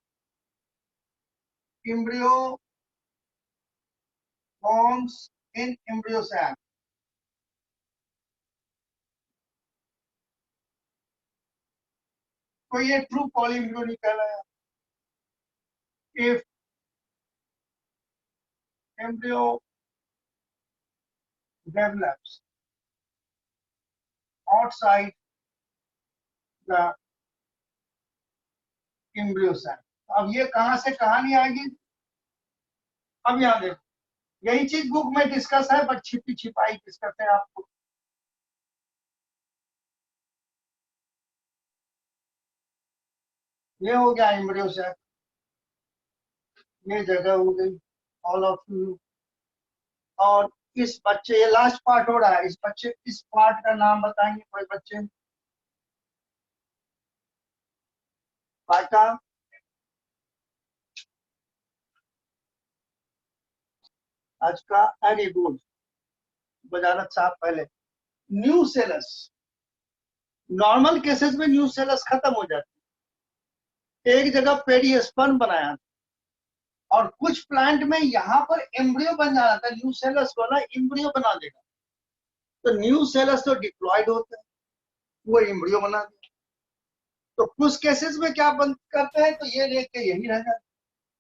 embryo forms in embryo sac. तो ये ट्रू पॉलीएम्ब्रियोनिक कहलाया. If embryo develops outside the embryo sac. अब ये कहां से कहानी आएगी, अब यहाँ देखो, यही चीज बुक में डिस्कस है बट छिपी छिपाई डिस्कस है. आपको ये हो गया एम्ब्रियो सैक, ये जगह हो गई ऑल ऑफ यू. और इस बच्चे, ये लास्ट पार्ट हो रहा है, इस बच्चे, इस पार्ट का नाम बताएंगे कोई बच्चे? पार्टा, आज का वेरी गुड बजारत साहब. पहले न्यू सेलस, नॉर्मल केसेस में न्यू सेलस खत्म हो जाती है, एक जगह पेरिस्पर्म बनाया और कुछ प्लांट में यहाँ पर एम्ब्रियो बन जाना था. न्यू सेलस वाला एम्ब्रियो बना देगा. तो न्यू सेलस तो डिप्लॉयड होता है, वो एम्ब्रियो बना देगा. तो कुछ केसेस में क्या बंद करते हैं, तो ये लेके यही रह जाता है.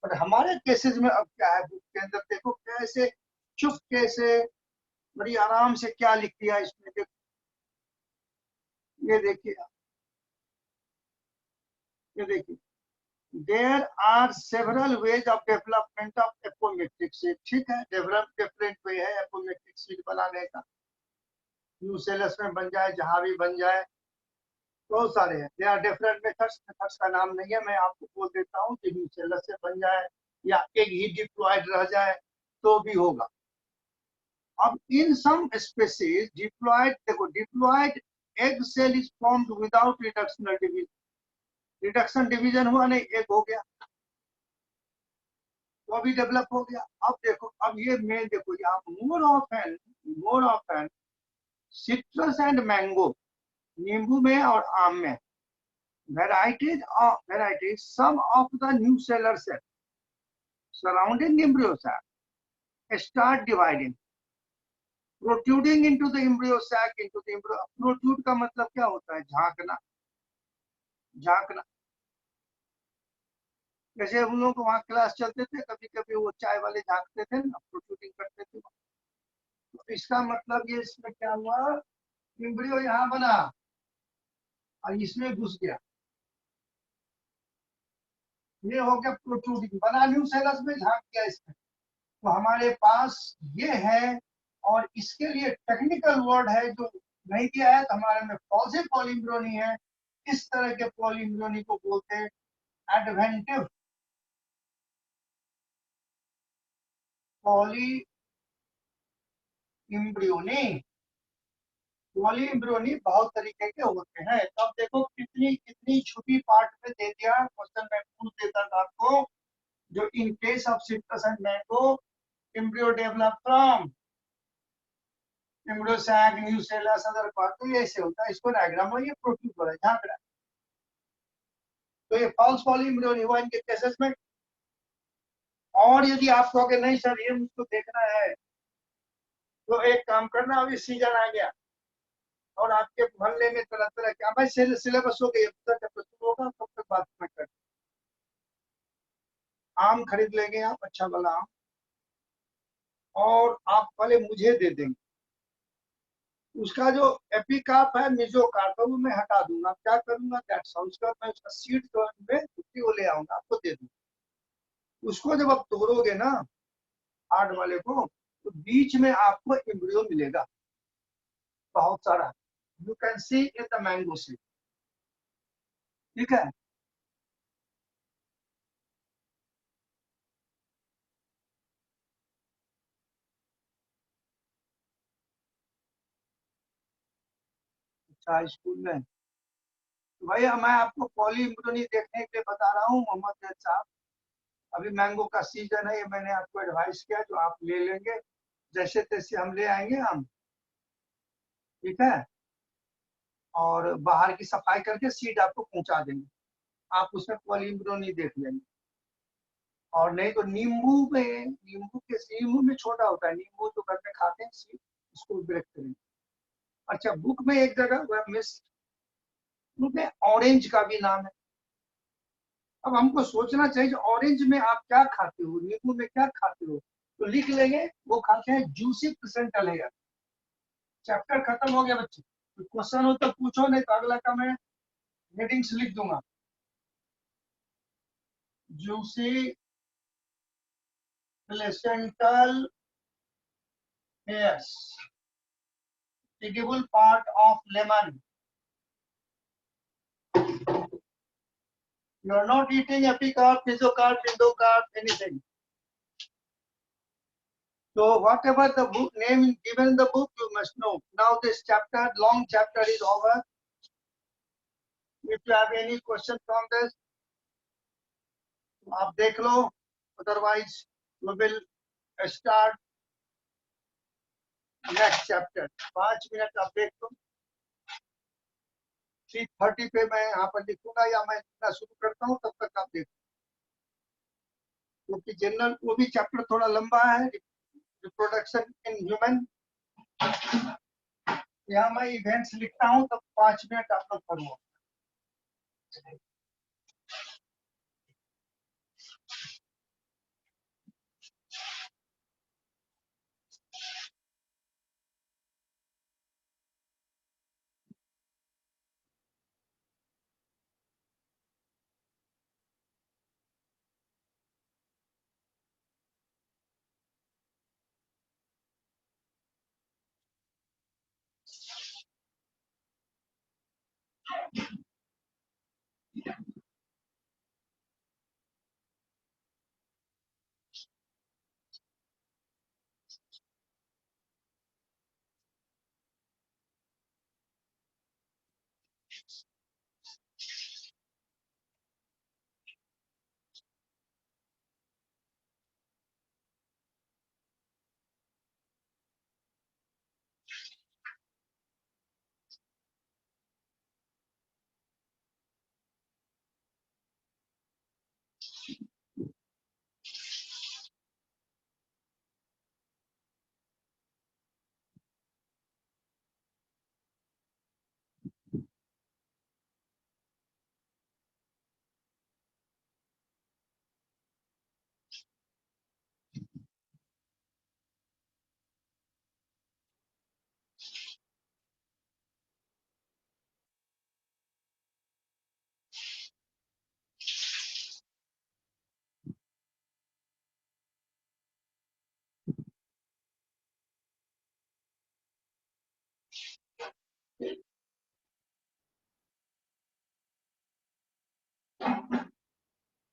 पर हमारे केसेस में अब क्या है, बुक के अंदर देखो कैसे चुपके से बड़ी आराम से क्या लिख दिया इसमें. देखो ये देखिए, ये देखिए, there are several ways of development of apomictic seed. ठीक है, डेवलप डिफरेंट वे है एपोमेट्रिक सीड बनाने का. न्यू सेलस में बन जाए, जहां भी बन जाए, बहुत सारे हैं. They are different methods. Methods का नाम नहीं है, मैं आपको बोल देता हूँ कि न्यू सेलस से बन जाए या एक ही डिप्लॉयड रह जाए तो भी होगा. अब इन सम स्पीसीज डिप्लॉयड, देखो diploid egg cell is formed without reductional division. Reduction division हुआ नहीं, एक हो गया तो अभी डेवलप हो गया. अब देखो, अब ये मेन देखो यहाँ मोर ऑफन सिट्रस एंड मैंगो, नींबू में और आम में, varieties some of the new cellular cells surrounding embryo sac start dividing. Protruding into the embryo sac into the embryo. Protrude का मतलब क्या होता है? झांकना, झांकना। जैसे हम लोग वहाँ क्लास चलते थे, कभी कभी वो चाय वाले झांकते थे ना, प्रोट्रूडिंग करते थे। तो इसका मतलब ये इसमें क्या हुआ, एम्ब्रियो यहाँ बना और इसमें घुस गया, ये हो गया प्रोट्रूडिंग, बना न्यूसेलस में, झांक गया इसमें। तो हमारे पास ये है, और इसके लिए टेक्निकल वर्ड है जो नहीं दिया है, तो हमारे में पॉजिटिव पॉलीम्ब्रोनी है। इस तरह के पॉलीम्ब्रोनी को बोलते हैं एडवेंटिव पॉलीइम्ब्रियोनी। पॉलीइम्ब्रियोनी बहुत तरीके के होते हैं। तब देखो कितनी कितनी छोटी पार्ट में दे दिया क्वेश्चन, मैं पूछ देता था आपको। जो in case of citrus and mango, embryo develop from embryo sac nucellus other part, तो ये ऐसे होता है। इसको डायग्राम में ये प्रोट्रूड हो रहा है, झांक रहा है। तो ये फॉल्स पॉलीइम्ब्रियोनी हुआ इनके केसेस में। और यदि आप कहोगे नहीं सर ये मुझको देखना है, तो एक काम करना, अभी सीजन आ गया और आपके मोहल्ले में तरह तरह के, भाई सिलेबस हो गई, जब शुरू होगा तब तक बात में कर। आम खरीद लेंगे आप, अच्छा वाला आम, और आप पहले मुझे दे देंगे। उसका जो एपिकाप है, मेसोकार्प है, वो मैं हटा दूंगा। क्या करूंगा, दैट्स ऑल। उसका मैं उसका सीड जो है वो ले आऊंगा, आपको दे दूंगा। उसको जब आप तोड़ोगे ना, हार्ड वाले को, तो बीच में आपको एम्ब्रियो मिलेगा बहुत सारा। You can see in the mango seed. ठीक है। अच्छा, स्कूल में। तो भाई मैं आपको पॉलीइम्ब्रोनी देखने के लिए बता रहा हूँ मोहम्मद जैद साहब। अभी मैंगो का सीजन है, ये मैंने आपको एडवाइस किया, जो आप ले लेंगे। जैसे तैसे हम ले आएंगे हम। ठीक है। और बाहर की सफाई करके सीड आपको पहुंचा देंगे। आप उसमें पॉलीइम्ब्रोनी देख लेंगे। और नहीं तो नींबू में, नींबू में छोटा होता है, नींबू जो घर में खाते हैं सीड, उसको ब्रेक करेंगे। अच्छा, बुक में एक जगह वह मिस, बुक में ऑरेंज का भी नाम है। अब हमको सोचना चाहिए कि ऑरेंज में आप क्या खाते हो, नींबू में क्या खाते हो। तो लिख लेंगे, वो खाते हैं जूसी प्लेसेंटा लेयर। चैप्टर खत्म हो गया बच्चे। क्वेश्चन हो तो पूछो, नहीं तो अगला का मैं हेडिंग्स लिख दूंगा। Juicy placental hairs, edible part of lemon. You are not eating epicarp, mesocarp, endocarp, anything. So whatever the book name given in the book, you must know. Now this chapter, long chapter, is over. If you have any question from this, आप देख लो. Otherwise, we will start next chapter. 5 minute आप देख लो. 3:30 पे मैं यहाँ पर लिखूंगा, या मैं लिखना शुरू करता हूँ, तब तक आप देखो. क्योंकि जनरल वो भी चैप्टर थोड़ा लंबा है. रिप्रोडक्शन इन ह्यूमन, यहाँ मैं इवेंट्स लिखता हूँ, तब 5 मिनट आप लोग पढ़ो.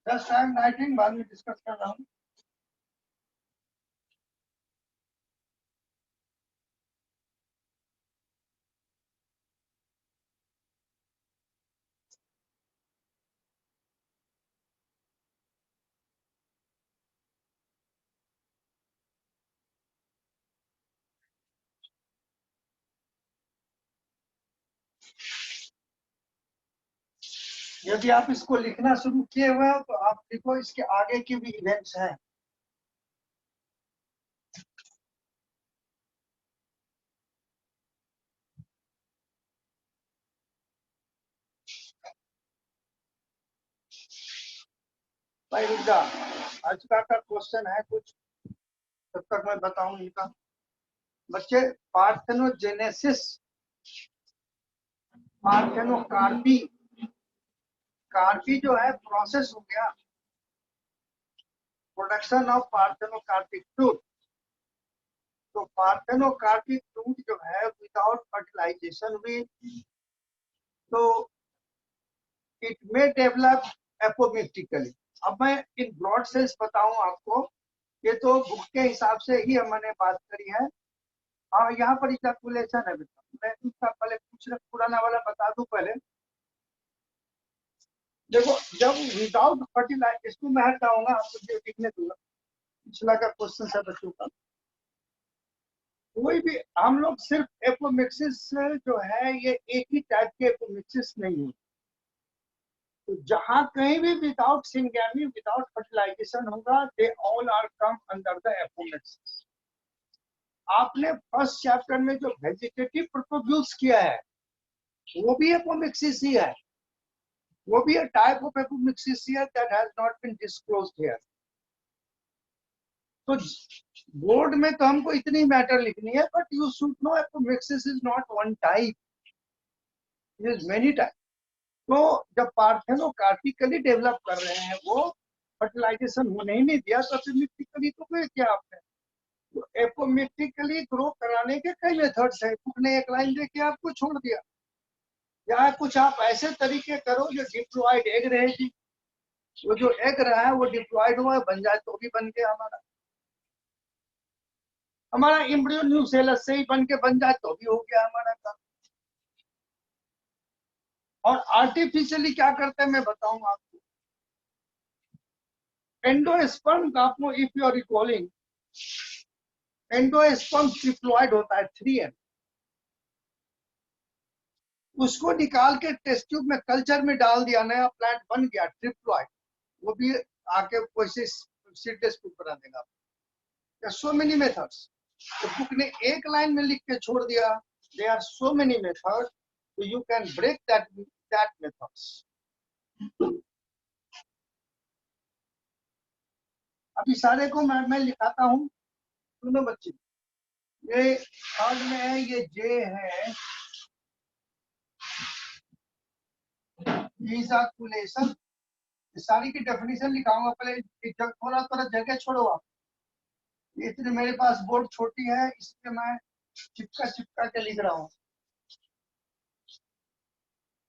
जस्ट आई एम राइटिंग, बाद में डिस्कस कर रहा हूँ। यदि आप इसको लिखना शुरू किए हुए हो तो आप लिखो इसके आगे की भी इवेंट्स हैं। भाई रुक जा, आज का क्वेश्चन है कुछ, तब तक मैं बताऊं इनका। बच्चे, पार्थेनोजेनेसिस, पार्थेनोकार्पी, कार्पी जो है प्रोसेस हो गया, प्रोडक्शन ऑफ पार्थेनोकार्पिक फ्रूट। तो पार्थेनोकार्पिक फ्रूट जो है विदाउट फर्टिलाइजेशन भी, तो इट मे डेवलप एपोमिक्टिकली। अब मैं इन ब्रॉड सेंस बताऊं आपको, ये तो बुक के हिसाब से ही हमने बात करी है। हाँ, यहाँ पर इजैकुलेशन है बेटा, मैं उसका पहले कुछ पुराना वाला बता दूं पहले। देखो, जब विदाउट फर्टिलाइज, इसको मैं हटाऊंगा, आपको जो लिखने दूंगा, पिछला का क्वेश्चन है बच्चों का। कोई भी हम लोग सिर्फ एपोमिक्सिस जो है, ये एक ही टाइप के एपोमिक्सिस नहीं है। तो जहां कहीं भी विदाउट सिंगैमी, विदाउट फर्टिलाइजेशन होगा, they all are come under the apomixis. आपने फर्स्ट चैप्टर में जो वेजिटेटिव प्रोड्यूस किया है, वो भी एपोमिक्सिस ही है, वो भी टाइप ऑफ एपोमिक्सिस है that has not been disclosed here. तो बोर्ड में तो हमको इतनी मैटर लिखनी है, but you should know apomixis is not one type, it is many type. तो जब पार्थेनोकार्पिकली डेवलप कर रहे हैं, वो फर्टिलाइजेशन होने ही नहीं दिया, तो एपोमिक्टिकली तो फिर क्या आपने, तो एपोमिक्टिकली ग्रो कराने के कई मेथड्स है। बुक ने एक लाइन देके आपको छोड़ दिया, या कुछ आप ऐसे तरीके करो जो डिप्लॉयड एग रहेगी, वो जो एग रहा है वो डिप्लॉयड हुआ बन जाए तो भी बन गया हमारा, हमारा एम्ब्रियो न्यूसेलस से ही बन के बन जाए तो भी हो गया हमारा काम। और आर्टिफिशियली क्या करते हैं मैं बताऊंगा आपको। एंडोस्पर्म का आपको, if you are recalling, endosperm triploid होता है 3N, उसको निकाल के टेस्ट ट्यूब में कल्चर में डाल दिया, नया प्लांट बन गया ट्रिप्लॉइड, वो भी आके कोशिश सीडलेस फ्रूट बना देगा। सो मेनी मेथड्स, तो बुक ने एक लाइन में लिख के छोड़ दिया, they are so many methods, so you can break that methods। अभी सारे को मैं लिखाता हूँ, सुनो बच्चे। ये थर्ड में है, ये जे है, इजाकुलेशन। सारी की डेफिनेशन लिखाऊंगा, पहले थोड़ा थोड़ा जगह छोड़ो आप। इतनी मेरे पास बोर्ड छोटी है, इसमें मैं चिपका चिपका के लिख रहा हूँ।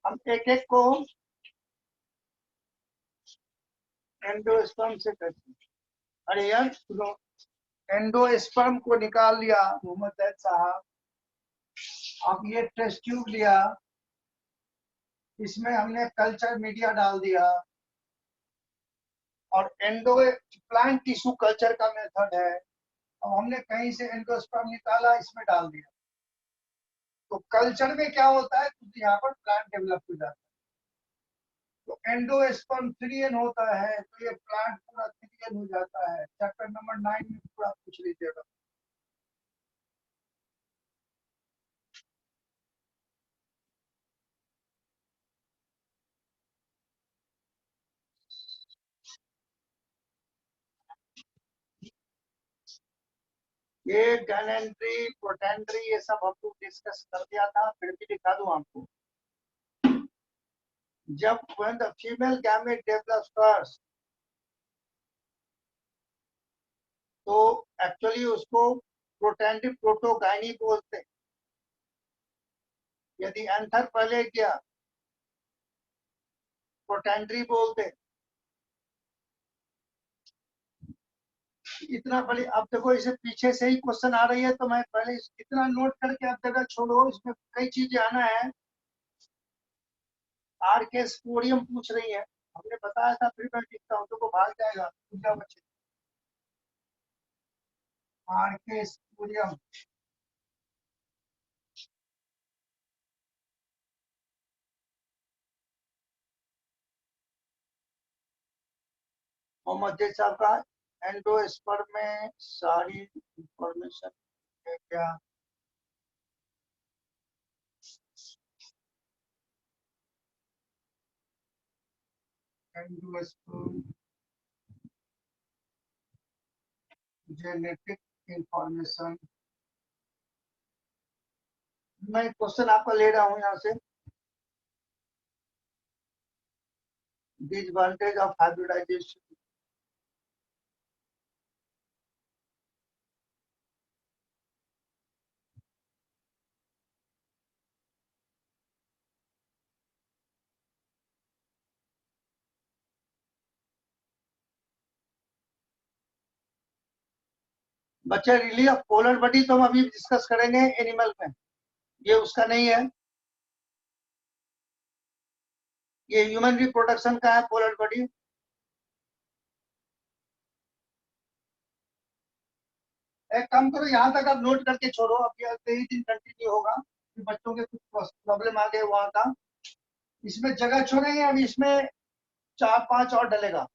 हम एक एक को एंडोस्पर्म से करते हैं। अरे यार सुनो, एंडोस्पर्म को निकाल लिया मोहम्मद जैद साहब, अब ये टेस्ट ट्यूब लिया, इसमें हमने कल्चर मीडिया डाल दिया, और एंडो प्लांट टिश्यू कल्चर का मेथड है। अब हमने कहीं से एंडोस्पर्म निकाला, इसमें डाल दिया, तो कल्चर में क्या होता है, तो यहाँ पर प्लांट डेवलप हो जाता है। तो एंडोस्पर्म 3N होता है, तो ये प्लांट पूरा 3N हो जाता है। चैप्टर नंबर 9 में पूरा पूछ लीजिएगा। ये गैलेंट्री, प्रोटेंट्री, ये सब हम लोग डिस्कस कर दिया था, फिर भी दिखा दूं आपको। जब when the female gamete develops first, तो एक्चुअली उसको प्रोटेंटिव प्रोटोगाइनी बोलते हैं। यदि एंथर पहले गया, प्रोटेंट्री बोलते हैं। इतना बड़ी, अब देखो इसे पीछे से ही क्वेश्चन आ रही है, तो मैं पहले इतना नोट करके अब जगह छोड़ो, इसमें कई चीजें आना है। आर के स्पोरियम पूछ रही है, हमने बताया था फिर मैं लिखता हूँ तो भाग जाएगा पूजा बच्चे। आर के स्पोरियम, मोहम्मद जैद साहब का एंडोस्पर्म में सारी इंफॉर्मेशन है क्या? एंडोस्पर्म जेनेटिक इंफॉर्मेशन, मैं क्वेश्चन आपका ले रहा हूँ यहाँ से। डिसएडवांटेज ऑफ हाइब्रिडाइजेशन, बच्चे रिलीज ऑफ पोलर बॉडी तो हम अभी डिस्कस करेंगे एनिमल में, ये उसका नहीं है, ये ह्यूमन रिप्रोडक्शन का है पोलर बॉडी। एक काम करो, यहाँ तक आप नोट करके छोड़ो, अब ये कई दिन कंटिन्यू होगा कि बच्चों के कुछ प्रॉब्लम आ गए वहां का, इसमें जगह छोड़ेंगे, अब इसमें 4-5 और डलेगा।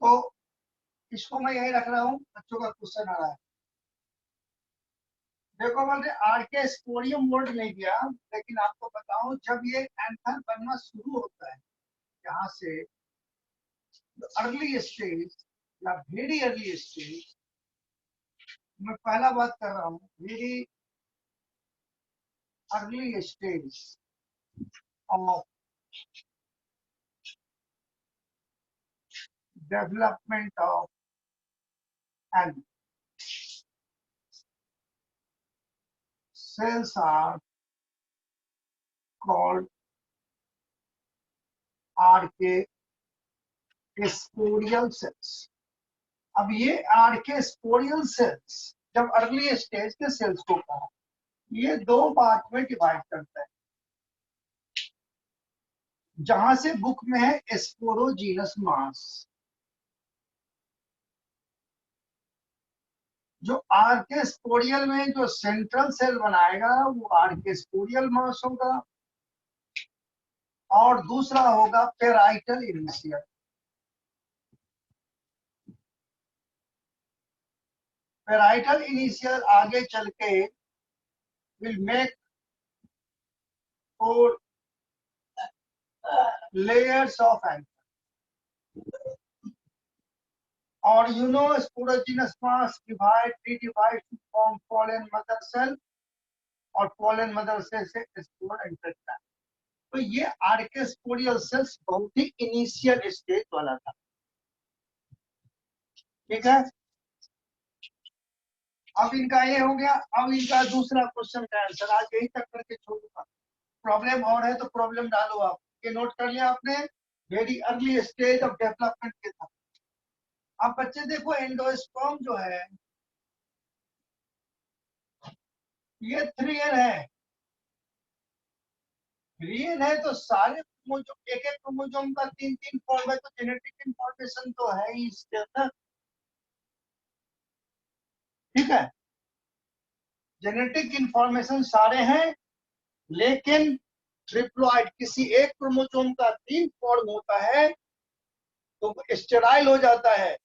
तो इसको मैं यही रख रहा हूँ, बच्चों का क्वेश्चन आ रहा है। देखो बोलते आर के स्पोरियम वर्ड नहीं दिया, लेकिन आपको बताऊं जब ये एंथर बनना शुरू होता है यहाँ से, अर्ली स्टेज या वेरी अर्ली स्टेज, मैं पहला बात कर रहा हूँ, very early stage of development of an cells are called RK sporial cells. अब ये आरके स्पोरियल सेल्स जब अर्ली स्टेज के सेल्स को कहा, ये दो पार्ट में डिवाइड करता है, जहां से बुक में है स्पोरोजीनस मास। जो आरके स्पोरियल में जो सेंट्रल सेल बनाएगा वो आरके स्पोरियल मास होगा, और दूसरा होगा पेराइटल इनिशियल। पेराइटल इनिशियल आगे चल के will make 4 layers of anchor, और you know sporogenous mass redivides to form pollen mother cell, और pollen mother cell से स्पोर एंटर करता है। तो ये आरके स्पोरियल सेल्स बहुत ही इनिशियल स्टेज वाला था, ठीक है। अब इनका ये हो गया, अब इनका दूसरा क्वेश्चन का आंसर आज यही तक करके छोड़ूंगा। प्रॉब्लम और है तो प्रॉब्लम डालो आप, ये नोट कर लिया आपने, very early stage of development के था। अब बच्चे देखो एंडोस्पर्म जो है ये 3N है, 3N है तो सारे क्रोमोसोम, एक एक क्रोमोसोम का 3-3 फॉर्म है, तो जेनेटिक इंफॉर्मेशन तो है ही इसके अंदर, ठीक है। जेनेटिक इंफॉर्मेशन सारे हैं, लेकिन ट्रिप्लॉइड किसी एक क्रोमोसोम का 3 फॉर्म होता है तो स्टेराइल हो जाता है,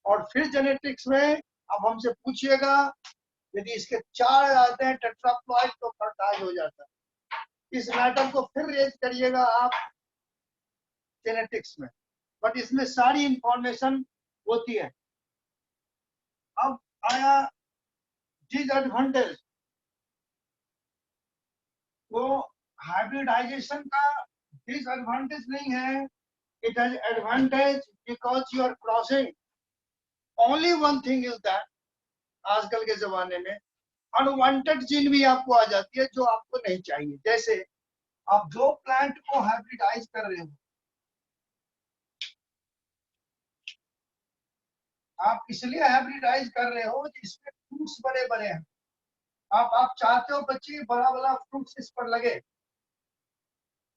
और फिर जेनेटिक्स में अब हमसे पूछिएगा यदि इसके 4 आते हैं टेट्राप्लॉइड तो फर्टाइल हो जाता है। इस मैटर को फिर रेज करिएगा आप जेनेटिक्स में, बट इसमें सारी इंफॉर्मेशन होती है। अब आया डिसएडवांटेज, तो हाइब्रिडाइजेशन का डिसएडवांटेज नहीं है, it has advantage because you are crossing. Only one thing is that आजकल के जमाने में अनवांटेड जीन भी आपको आ जाती है जो आपको नहीं चाहिए। जैसे आप जो प्लांट को हाइब्रिडाइज कर रहे हो, आप इसलिए हाइब्रिडाइज कर रहे हो जिसमें फ्रूट्स बड़े बड़े हैं। आप चाहते हो बच्चे बड़ा बड़ा फ्रूट्स इस पर लगे,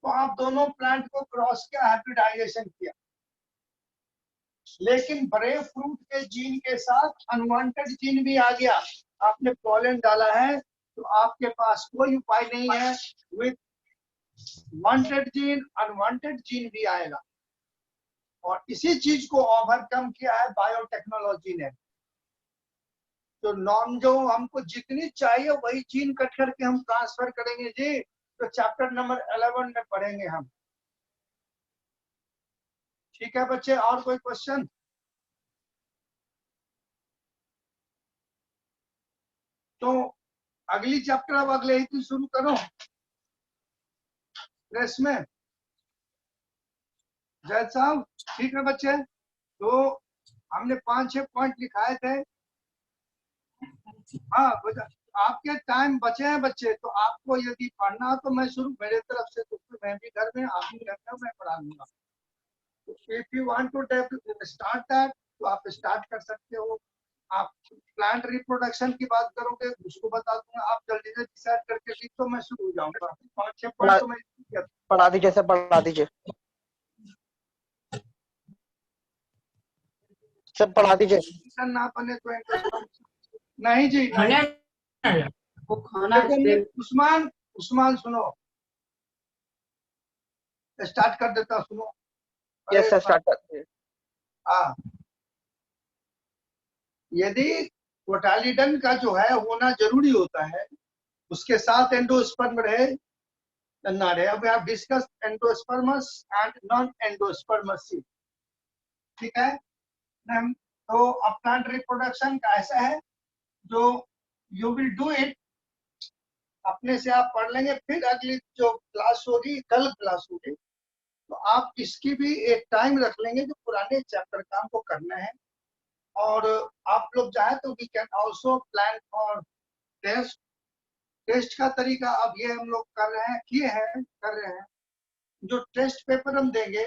तो आप दोनों प्लांट को क्रॉस किया, हाइब्रिडाइजेशन किया। लेकिन बड़े फ्रूट के जीन के साथ अनवांटेड जीन भी आ गया, आपने पॉलन डाला है, तो आपके पास कोई उपाय नहीं है, with wanted gene unwanted gene भी आएगा। और इसी चीज को ओवरकम किया है बायोटेक्नोलॉजी ने। तो नॉर्म जो हमको जितनी चाहिए वही जीन कट करके हम ट्रांसफर करेंगे जी। तो चैप्टर नंबर 11 में पढ़ेंगे हम। ठीक है बच्चे, और कोई क्वेश्चन? तो अगली चैप्टर अब अगले ही दिन शुरू करो रेस में। जय साहब, ठीक है बच्चे। तो हमने 5-6 पॉइंट लिखाए थे। हाँ, आपके टाइम बचे हैं बच्चे, तो आपको यदि पढ़ना हो तो मैं शुरू मेरे तरफ से, तो मैं भी घर में, आप भी घर में, मैं पढ़ा दूंगा। If you want to start that, तो आप स्टार्ट कर सकते हो। आप प्लांट रिप्रोडक्शन की बात करोगे, उसको बता दूंगा। आप जल्दी से डिसाइड करके लिख तो मैं शुरू हो जाऊंगा। 5-6 पॉइंट तो मैं पढ़ा दीजिए सर, पढ़ा दीजिए सर, पढ़ा दीजिए। ना बने तो नहीं जी, नहीं। वो खाना उस्मान, उस्मान सुनो, स्टार्ट कर देता, सुनो। यस सर, स्टार्ट करते हैं। हाँ, यदि कोटालिडन का जो है होना जरूरी होता है, उसके साथ एंडोस्पर्म रहे ना रहे। अब आप discuss endosperms and non endosperms. ठीक है। तो अब प्लांट रिप्रोडक्शन का ऐसा है, जो यू विल डू इट, अपने से आप पढ़ लेंगे। फिर अगली जो क्लास होगी, कल क्लास होगी, तो आप इसकी भी एक टाइम रख लेंगे जो पुराने चैप्टर का हमको करना है। और आप लोग चाहे तो we can also plan for test. Test का तरीका अब ये हम लोग कर रहे हैं, कर रहे हैं। जो टेस्ट पेपर हम देंगे,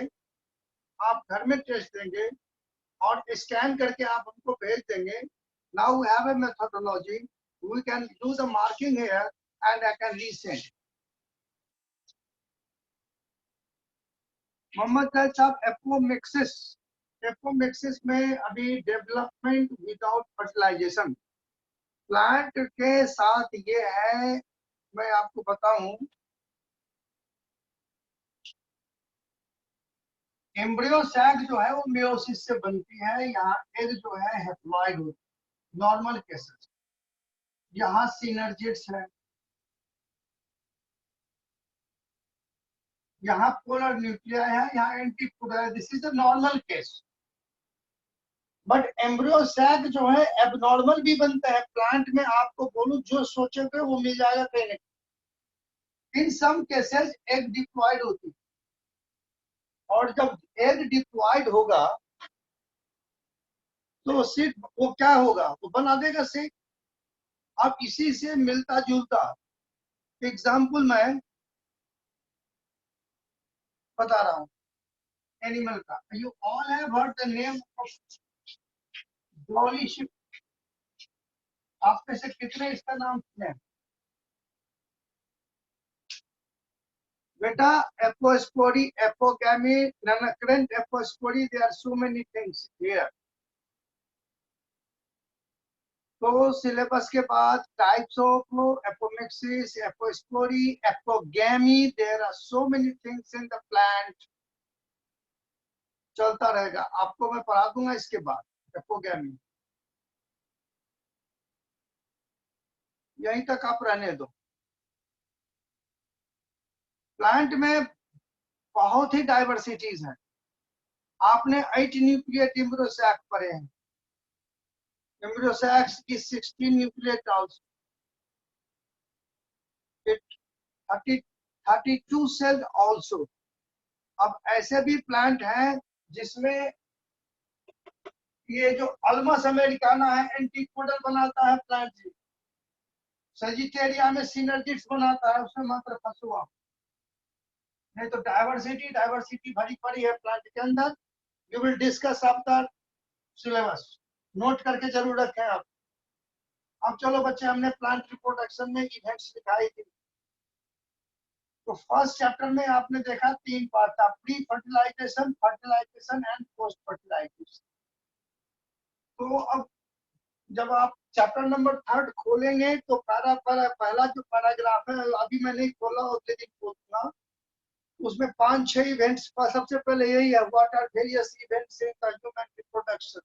आप घर में टेस्ट देंगे और स्कैन करके आप हमको भेज देंगे। Now we have a methodology, we can do the marking here and I can resend. Mohammad Syed साहब, एपोमिक्सिस में अभी डेवलपमेंट विदाउट फर्टिलाइजेशन, प्लांट के साथ ये है, मैं आपको बताऊं, एम्ब्रियो सैक जो है वो मेयोसिस से बनती है। यहाँ एग जो है हेप्लॉइड होती है, नॉर्मल केसेस। यहाँ सिनर्जिड्स है, यहाँ पोलर न्यूक्लियाई है, यहाँ एंटीपोलर है। This is a normal case. But embryo sac जो है एबनॉर्मल भी बनता है प्लांट में। आपको बोलूं, जो सोचोगे वो मिल जाएगा कहीं नहीं। इन सम केसेस एग डिप्लॉयड होती है, और जब एग डिप्लॉयड होगा तो सीट वो क्या होगा, वो बना देगा सीट। अब इसी से मिलता जुलता एग्जाम्पल मैं बता रहा हूँ एनिमल का। You all have heard the name of Dolly sheep. आप में से कितने इसका नाम सुने? बेटा, apospory, apogamy, nonrecurrent apospory, there are so many things here. तो सिलेबस के बाद types of apomixis, apospory, apogamy, there are so many things in the plant. चलता रहेगा, आपको मैं पढ़ा दूंगा इसके बाद एपोगैमी। यहीं तक आप रहने दो। प्लांट में बहुत ही डाइवर्सिटीज हैं। आपने 8 न्यूक्लिएट एम्ब्रियोसैक पढ़े हैं। एम्ब्रियोसैक्स की 16 न्यूक्लिएट आल्सो, 32 सेल आल्सो। अब ऐसे भी प्लांट हैं जिसमें ये जो अल्मस अमेरिकाना है एंटीपोडल बनाता है प्लांट जी। सजिटेरिया में सिनर्जिड्स बनाता है, उसमें मात्र फंसुआ। नहीं तो डाइवर्सिटी भरी पड़ी है प्लांट के अंदर। You will discuss after syllabus. Note करके जरूर रखें आप। अब चलो बच्चे, हमने प्लांट रिप्रोडक्शन में इवेंट्स दिखाई थी। तो फर्स्ट चैप्टर में आपने देखा 3 पार्ट था, pre fertilization, fertilization and post fertilization. तो अब जब आप चैप्टर नंबर 3 खोलेंगे तो पहला जो पैराग्राफ है, अभी मैं नहीं खोला, अगले दिन खोलूंगा। उसमें 5-6 इवेंट्स, सबसे पहले यही है, what are various events in the human reproduction.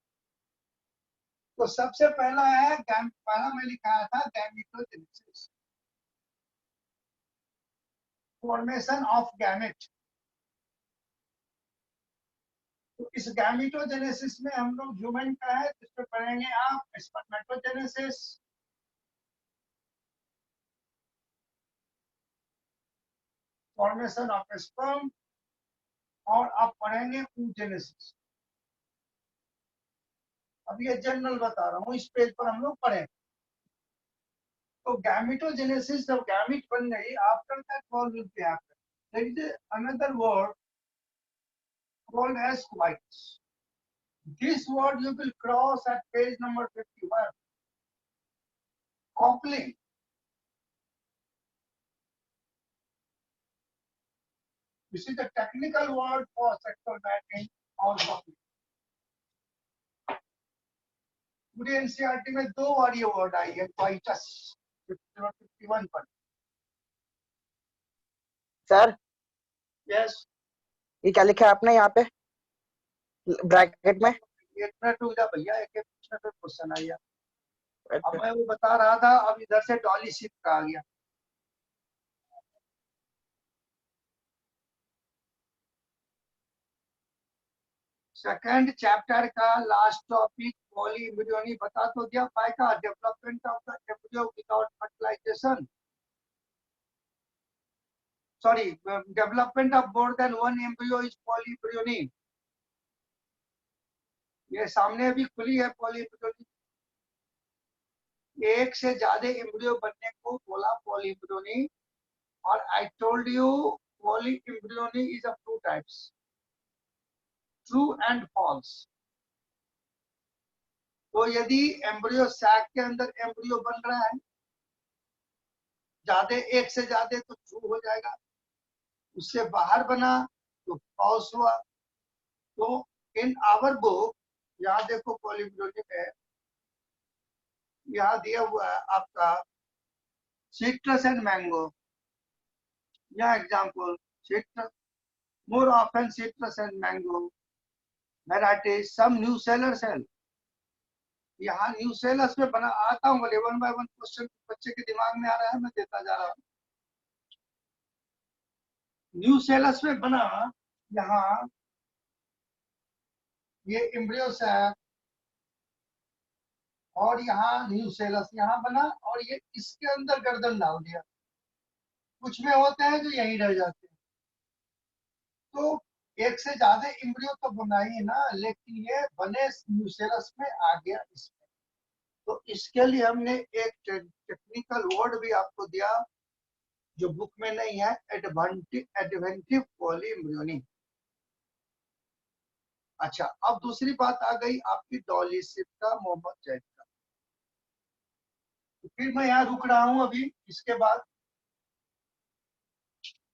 तो सबसे पहला है, पहला मैं लिखाया था गैमेटोजेनेसिस, फॉर्मेशन ऑफ गैमेट। तो इस गैमेटोजेनेसिस में हम लोग ह्यूमन का है, जिसमें पढ़ेंगे आप स्पर्मेटोजेनेसिस, फॉर्मेशन ऑफ स्पर्म, और आप पढ़ेंगे oogenesis। अब ये जनरल बता रहा हूँ, इस पेज पर हम लोग पढ़े। तो गैमेटोजेनेसिस, जब गैमेट बन गई, after that what will be happen? There is another word called as coitus. This word you will cross at page number 51. Coupling. This is the technical word for sexual mating or coupling. पूरी NCERT में 2 बार ये word I है, coitus, 51 पर। Sir yes, ये क्या लिखा है आपने यहाँ पे ब्रैकेट में? एक मिनट रुक जा भैया, एक एक प्रश्न पे क्वेश्चन आ गया। अब अच्छा। मैं वो बता रहा था, अब इधर से डॉली शिप का आ गया। सेकंड चैप्टर का लास्ट टॉपिक पॉलीएम्ब्रियोनी बता तो दिया, पाएगा development of the embryo without fertilization, sorry, development of more than one embryo is polyembryony. ये सामने भी खुली है पॉलीएम्ब्रियोनी, एक से ज्यादा एम्ब्रियो बनने को बोला पॉलीएम्ब्रियोनी। और I told you polyembryony is of 2 types, true and false. तो यदि एम्ब्रियो सैक के अंदर एम्ब्रियो बन रहा है ज्यादा, एक से ज्यादा, तो ट्रू हो जाएगा। उससे बाहर बना तो फॉल्स हुआ। तो इन आवर बुक, यहाँ देखो पॉलीएम्ब्रियोनिक है, यहाँ दिया हुआ है आपका सिट्रस एंड मैंगो। यहाँ example, citrus, more often citrus and mango varieties, some nucellar cell. यहाँ न्यू सेलर्स में बना, आता हूँ बोले 1 बाय 1 क्वेश्चन बच्चे के दिमाग में आ रहा है, मैं देता जा रहा हूँ। न्यू सेलर्स में बना, यहाँ ये एम्ब्रियो सैक, और यहाँ न्यू सेलस यहाँ बना, और ये इसके अंदर गर्दन डाल दिया। कुछ में होते हैं जो यहीं रह जाते हैं। तो एक से ज्यादा एम्ब्रियो तो बना ही ना, लेकिन ये बने न्यू सेलस में आ गया इसमें। तो इसके लिए हमने एक टेक्निकल वर्ड भी आपको दिया जो बुक में नहीं है, एडवेंटिव पॉलीएम्ब्रियोनी। अच्छा, अब दूसरी बात आ गई आपकी डॉली शिप का, मोहम्मद जैद का। तो फिर मैं यहाँ रुक रहा हूँ अभी। इसके बाद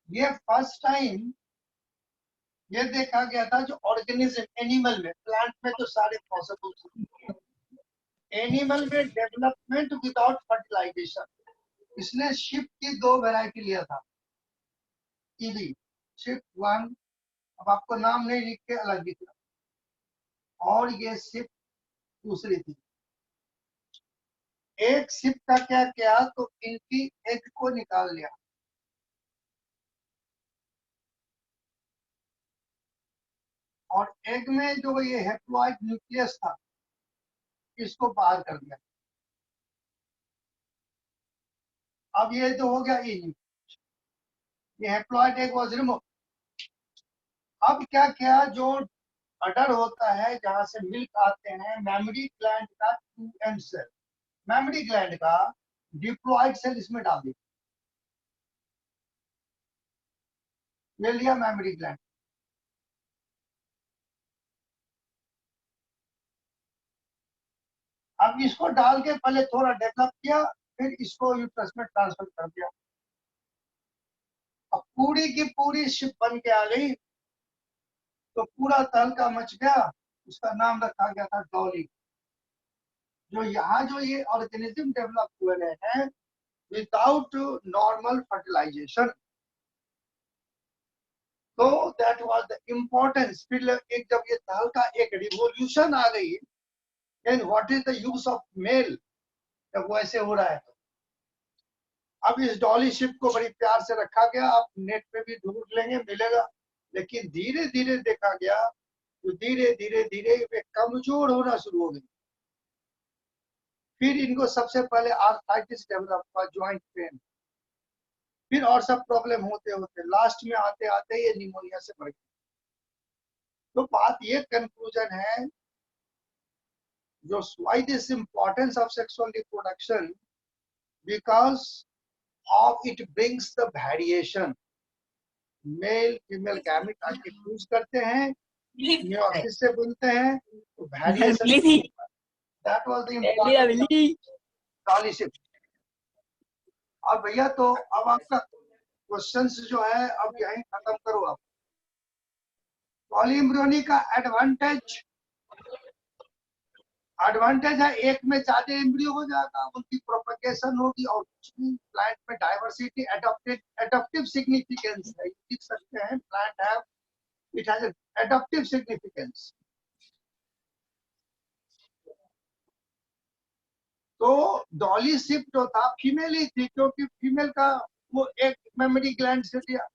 ये फर्स्ट टाइम ये देखा गया था जो ऑर्गेनिज्म एनिमल में, प्लांट में तो सारे पॉसिबल, एनिमल में डेवलपमेंट विदाउट फर्टिलाइजेशन। इसने शिप की 2 वैरायटी लिया था, ईवी शिप 1, अब आपको नाम नहीं लिख के अलग लिख रहा, और ये शिप दूसरी थी। एक शिप का क्या किया, तो इनकी एग को निकाल लिया, और एग में जो ये हेप्लॉइड न्यूक्लियस था इसको बाहर कर दिया। अब ये जो हो गया ये हेप्लॉइड एग वाज रिमूव। अब क्या किया, जो अडर होता है जहां से मिल्क आते हैं, मेमरी ग्लैंड का 2M सेल, मेमरी ग्लैंड का डिप्लॉइड सेल इसमें डाल दिया, ले लिया मेमरी ग्लैंड। अब इसको डाल के पहले थोड़ा डेवलप किया, फिर इसको यूट्रस में ट्रांसफर कर दिया। अब पूरी की पूरी शिप बन के आ गई, तो पूरा तहलका मच गया। उसका नाम रखा गया था डॉली। जो यहाँ जो ये ऑर्गेनिज्म डेवलप हुए हैं विदाउट नॉर्मल फर्टिलाइजेशन, तो दैट वाज द इम्पोर्टेंस। फिर एक जब ये तहलका एक रिवोल्यूशन आ गई, then what is the use of male, जब वो ऐसे हो रहा है तो अब इस डॉली शिप को बड़ी प्यार से रखा गया। आप नेट पे भी ढूंढ लेंगे, मिलेगा। लेकिन धीरे धीरे देखा गया तो धीरे धीरे धीरे वे कमजोर होना शुरू हो गई। फिर इनको सबसे पहले आर्थराइटिस डेवलप हुआ, ज्वाइंट पेन, फिर और सब प्रॉब्लम होते होते लास्ट में आते आते ये निमोनिया से बढ़ गई। तो बात ये कंक्लूजन है, जो why this importance of sexual reproduction, because of it brings the variation. Male female gamete आके फ्यूज करते हैं, मेयोसिस से बनते हैं, तो variation. That was the importance Dolly sheep. और भैया तो अब आपका क्वेश्चंस जो है अब यहीं खत्म करो आप। पॉलीएम्ब्रियोनी का एडवांटेज है, एक में ज्यादा एम्ब्रियो हो जाएगा, उनकी प्रोपगेशन होगी, और प्लांट में डाइवर्सिटी, एडॉप्टिव सिग्निफिकेंस है, लिख सकते हैं। Plant have, it has adaptive significance. तो डॉली शिप जो था फीमेल ही थी, क्योंकि फीमेल का वो एक मेमोरी ग्लैंड से दिया।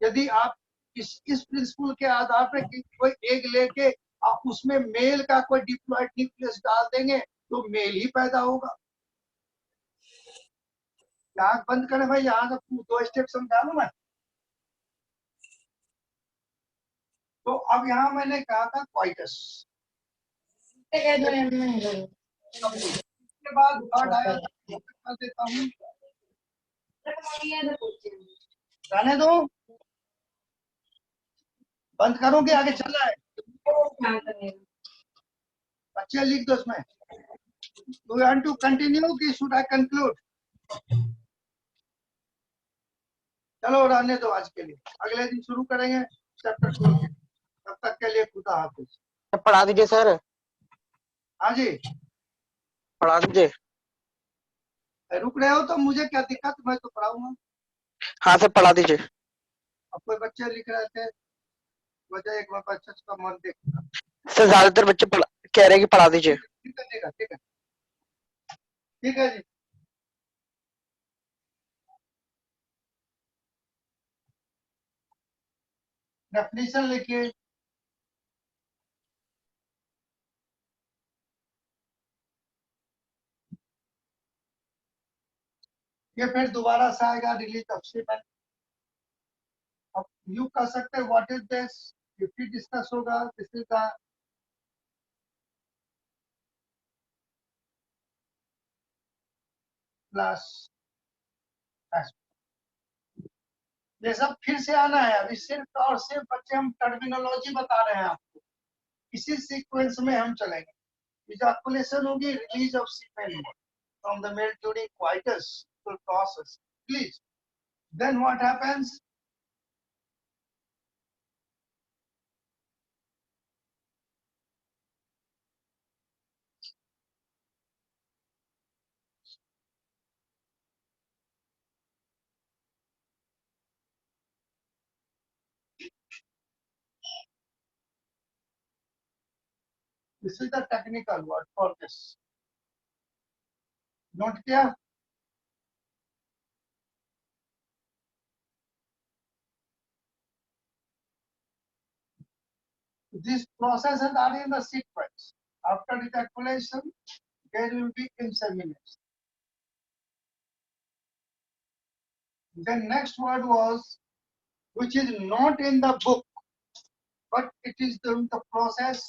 यदि आप इस प्रिंसिपल के आधार पर कोई एग लेके आप उसमें मेल का कोई डिप्लॉयड न्यूक्लियस डाल देंगे तो मेल ही पैदा होगा। आंख बंद करें भाई, यहाँ से 2 स्टेप समझा लू मैं। तो अब यहाँ मैंने कहा था क्वाइटस, उसके बाद थर्ड आया था, कर देता हूँ, रहने दो, बंद करोगे आगे चल रहा है, बच्चे लिख दो उसमें। Do you want to continue कि should I conclude? चलो रहने दो आज के लिए, अगले दिन शुरू करेंगे चैप्टर 2 के। तब तक के लिए खुदा हाफिज। पढ़ा दीजिए सर, हाँ जी, पढ़ा दीजिए। रुक रहे हो तो मुझे क्या दिक्कत, मैं तो पढ़ाऊंगा। हाँ सर पढ़ा दीजिए। अब कोई बच्चे लिख रहे थे, वजह एक बार बच्चे का मन देखता। सर ज्यादातर बच्चे कह रहे हैं कि पढ़ा दीजिए। ठीक है ठीक है ठीक है ठीक है जी। डेफिनेशन लिखिए। ये फिर दोबारा से आएगा, रिलीज ऑफ सीमेन। अब यू कह सकते हैं व्हाट इज दिस, ये फिर डिस्कस होगा। दिस इज द क्लास, ये सब फिर से आना है। अभी सिर्फ और सिर्फ बच्चे हम टर्मिनोलॉजी बता रहे हैं आपको, इसी सीक्वेंस में हम चलेंगे। इजैकुलेशन होगी, release of semen from the male during coitus process, please. Then what happens, this is the technical word for this, note किया। These processes are in the sequence. After ejaculation, there will be insemination. The next word was, which is not in the book, but it is the process.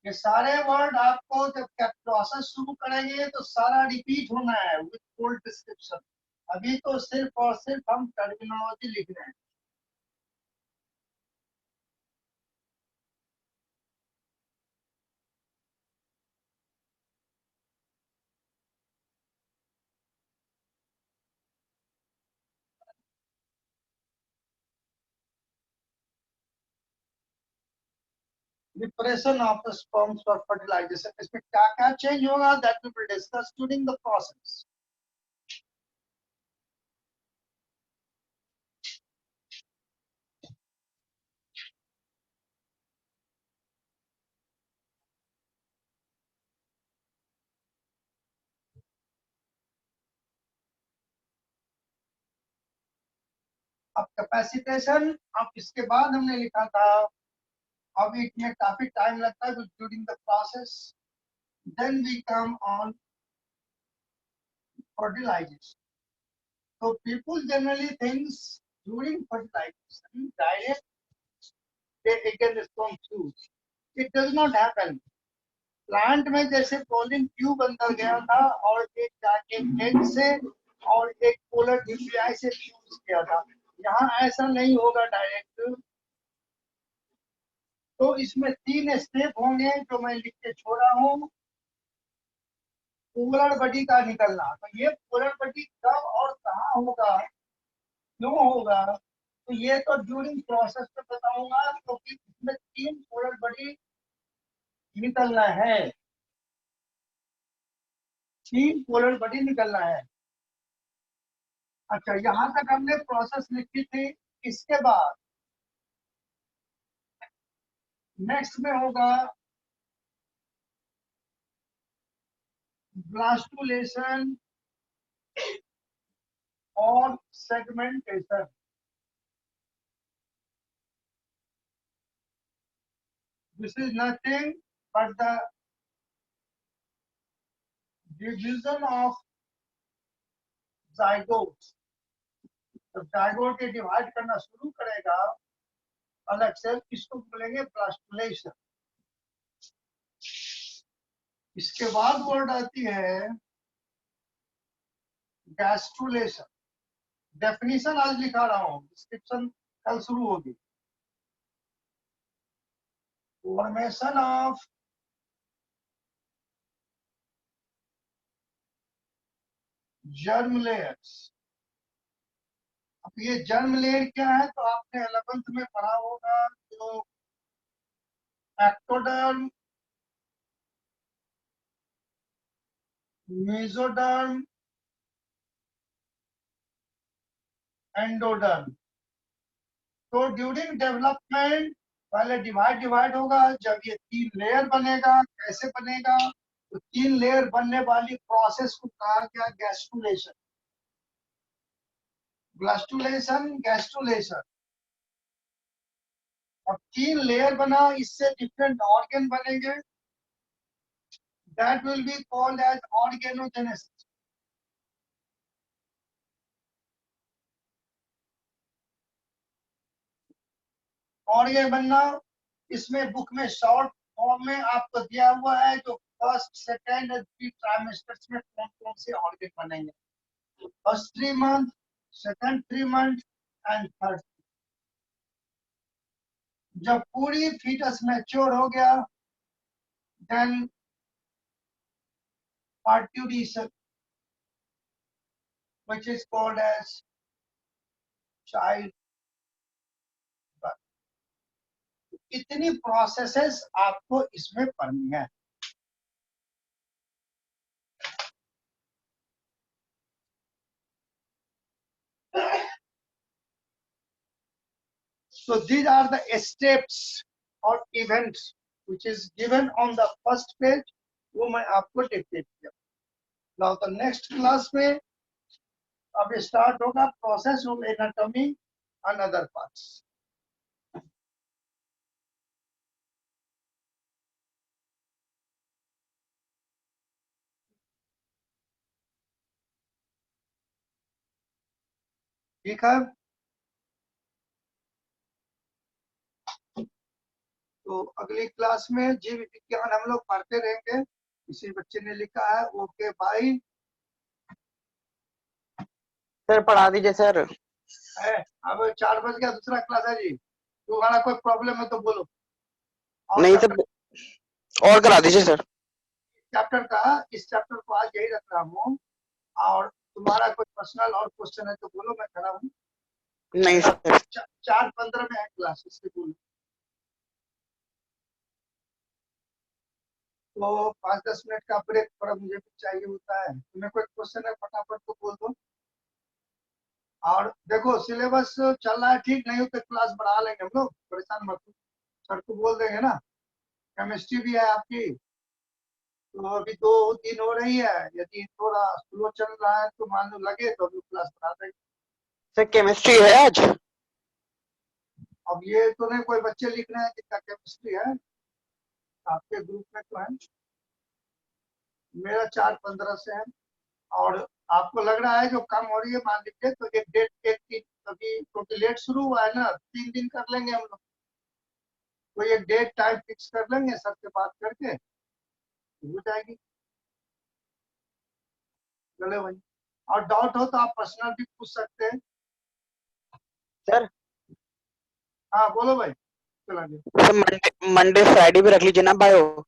ये सारे word आपको जब process शुरू करेंगे तो सारा repeat होना है विद फुल डिस्क्रिप्शन। अभी तो सिर्फ और सिर्फ हम टर्मिनोलॉजी लिख रहे हैं। Preparation of the sperms for fertilization, इसमें क्या क्या चेंज होगा, that will be discuss during the process. अब कैपेसिटेशन, अब इसके बाद हमने लिखा था, अब इसमें काफी टाइम लगता है during the process. Then we come on fertilization. So people generally thinks during fertilization direct they can respond to. It does not happen. Plant में जैसे पॉलिन ट्यूब अंदर गया था और एक एग से और एक पोलर न्यूक्लियाई से फ्यूज किया था, यहाँ ऐसा नहीं होगा डायरेक्ट। तो इसमें 3 स्टेप होंगे जो मैं लिख के छोड़ा हूँ। पोलर बॉडी का निकलना, तो ये पोलर बॉडी कब और कहाँ होगा, क्यों होगा, तो ये तो ड्यूरिंग प्रोसेस में बताऊंगा, क्योंकि इसमें 3 पोलर बॉडी निकलना है, 3 पोलर बॉडी निकलना है। अच्छा, यहाँ तक हमने प्रोसेस लिखी थी। इसके बाद नेक्स्ट में होगा ब्लास्टुलेशन और segmentation. This is nothing but the division of zygote. जब जाइगोट के डिवाइड करना शुरू करेगा अलग से, इसको बोलेंगे ब्लास्टुलेशन। इसके बाद वर्ड आती है गैस्ट्रुलेशन। डेफिनेशन आज लिखा रहा हूं, डिस्क्रिप्शन कल शुरू होगी। Formation of germ layers. अब ये जर्म लेयर क्या है, तो आपने 11th में पढ़ा होगा, जो एक्टोडर्म, मेसोडर्म, एंडोडर्म। तो ड्यूरिंग डेवलपमेंट पहले डिवाइड होगा, जब ये 3 लेयर बनेगा, कैसे बनेगा, तो 3 लेयर बनने वाली प्रोसेस को कहा गया गैस्ट्रुलेशन। Blastulation, gastrulation. अब 3 लेयर बना, इससे डिफरेंट ऑर्गन बनेंगे, that will be called as organogenesis. Organ बनना, इसमें बुक में शॉर्ट फॉर्म में आपको दिया हुआ है, जो फर्स्ट, सेकेंड और 3 ट्राइमेस्टर्स में कौन कौन से ऑर्गन बनेंगे। First 3 month, second 3 month and third. जब पूरी फीटस मैच्योर हो गया, then parturition, which is called as child birth. इतनी प्रोसेसेस आपको इसमें पढ़नी है। So these are the steps or events which is given on the first page, वो मैं आपको डिक्टेट किया। Now the next class में अब स्टार्ट होगा process of anatomy and other parts. ठीक है, तो अगली क्लास में जीव विज्ञान हम लोग पढ़ते रहेंगे। किसी बच्चे ने लिखा है ओके बाय। सर पढ़ा दीजिए सर। अब 4 बज गया, दूसरा क्लास है जी, तुम्हारा कोई प्रॉब्लम है तो बोलो। और नहीं सर, और करा दीजिए सर। चैप्टर का, इस चैप्टर को आज यही रख रहा हूँ, और तुम्हारा कोई पर्सनल और क्वेश्चन है तो बोलो, मैं खड़ा हूँ। नहीं सर। 4:15 में है क्लास, इसलिए बोलो। तो 5-10 मिनट का ब्रेक थोड़ा मुझे भी चाहिए होता है। तुम्हें कोई क्वेश्चन है फटाफट तो बोल दो। और देखो सिलेबस चल रहा है ठीक, नहीं हो तो क्लास बढ़ा लेंगे हम लोग, परेशान मत हो। सर को बोल देंगे ना। केमिस्ट्री भी है आपकी, तो अभी 2 दिन हो रही है, यदि थोड़ा स्लो चल रहा है तो मान लो लगे तो हम लोग क्लास बढ़ा देंगे। सर केमिस्ट्री है आज? अब ये तो नहीं कोई बच्चे लिख रहे हैं जिनका केमिस्ट्री है, आपके ग्रुप में तो है। मेरा 4-15 से है। और आपको लग रहा है जो कम हो रही है, मान लीजिए तो एक डेट एक दिन, अभी क्योंकि लेट शुरू हुआ है ना, 3 दिन कर लेंगे हम लोग। कोई एक डेट टाइम फिक्स कर लेंगे सर से बात करके, हो जाएगी। चलो भाई, और डाउट हो तो आप पर्सनल भी पूछ सकते हैं। सर हाँ बोलो भाई, चला गया। सर मंडे मंडे फ्राइडे भी रख लीजिए ना बायो।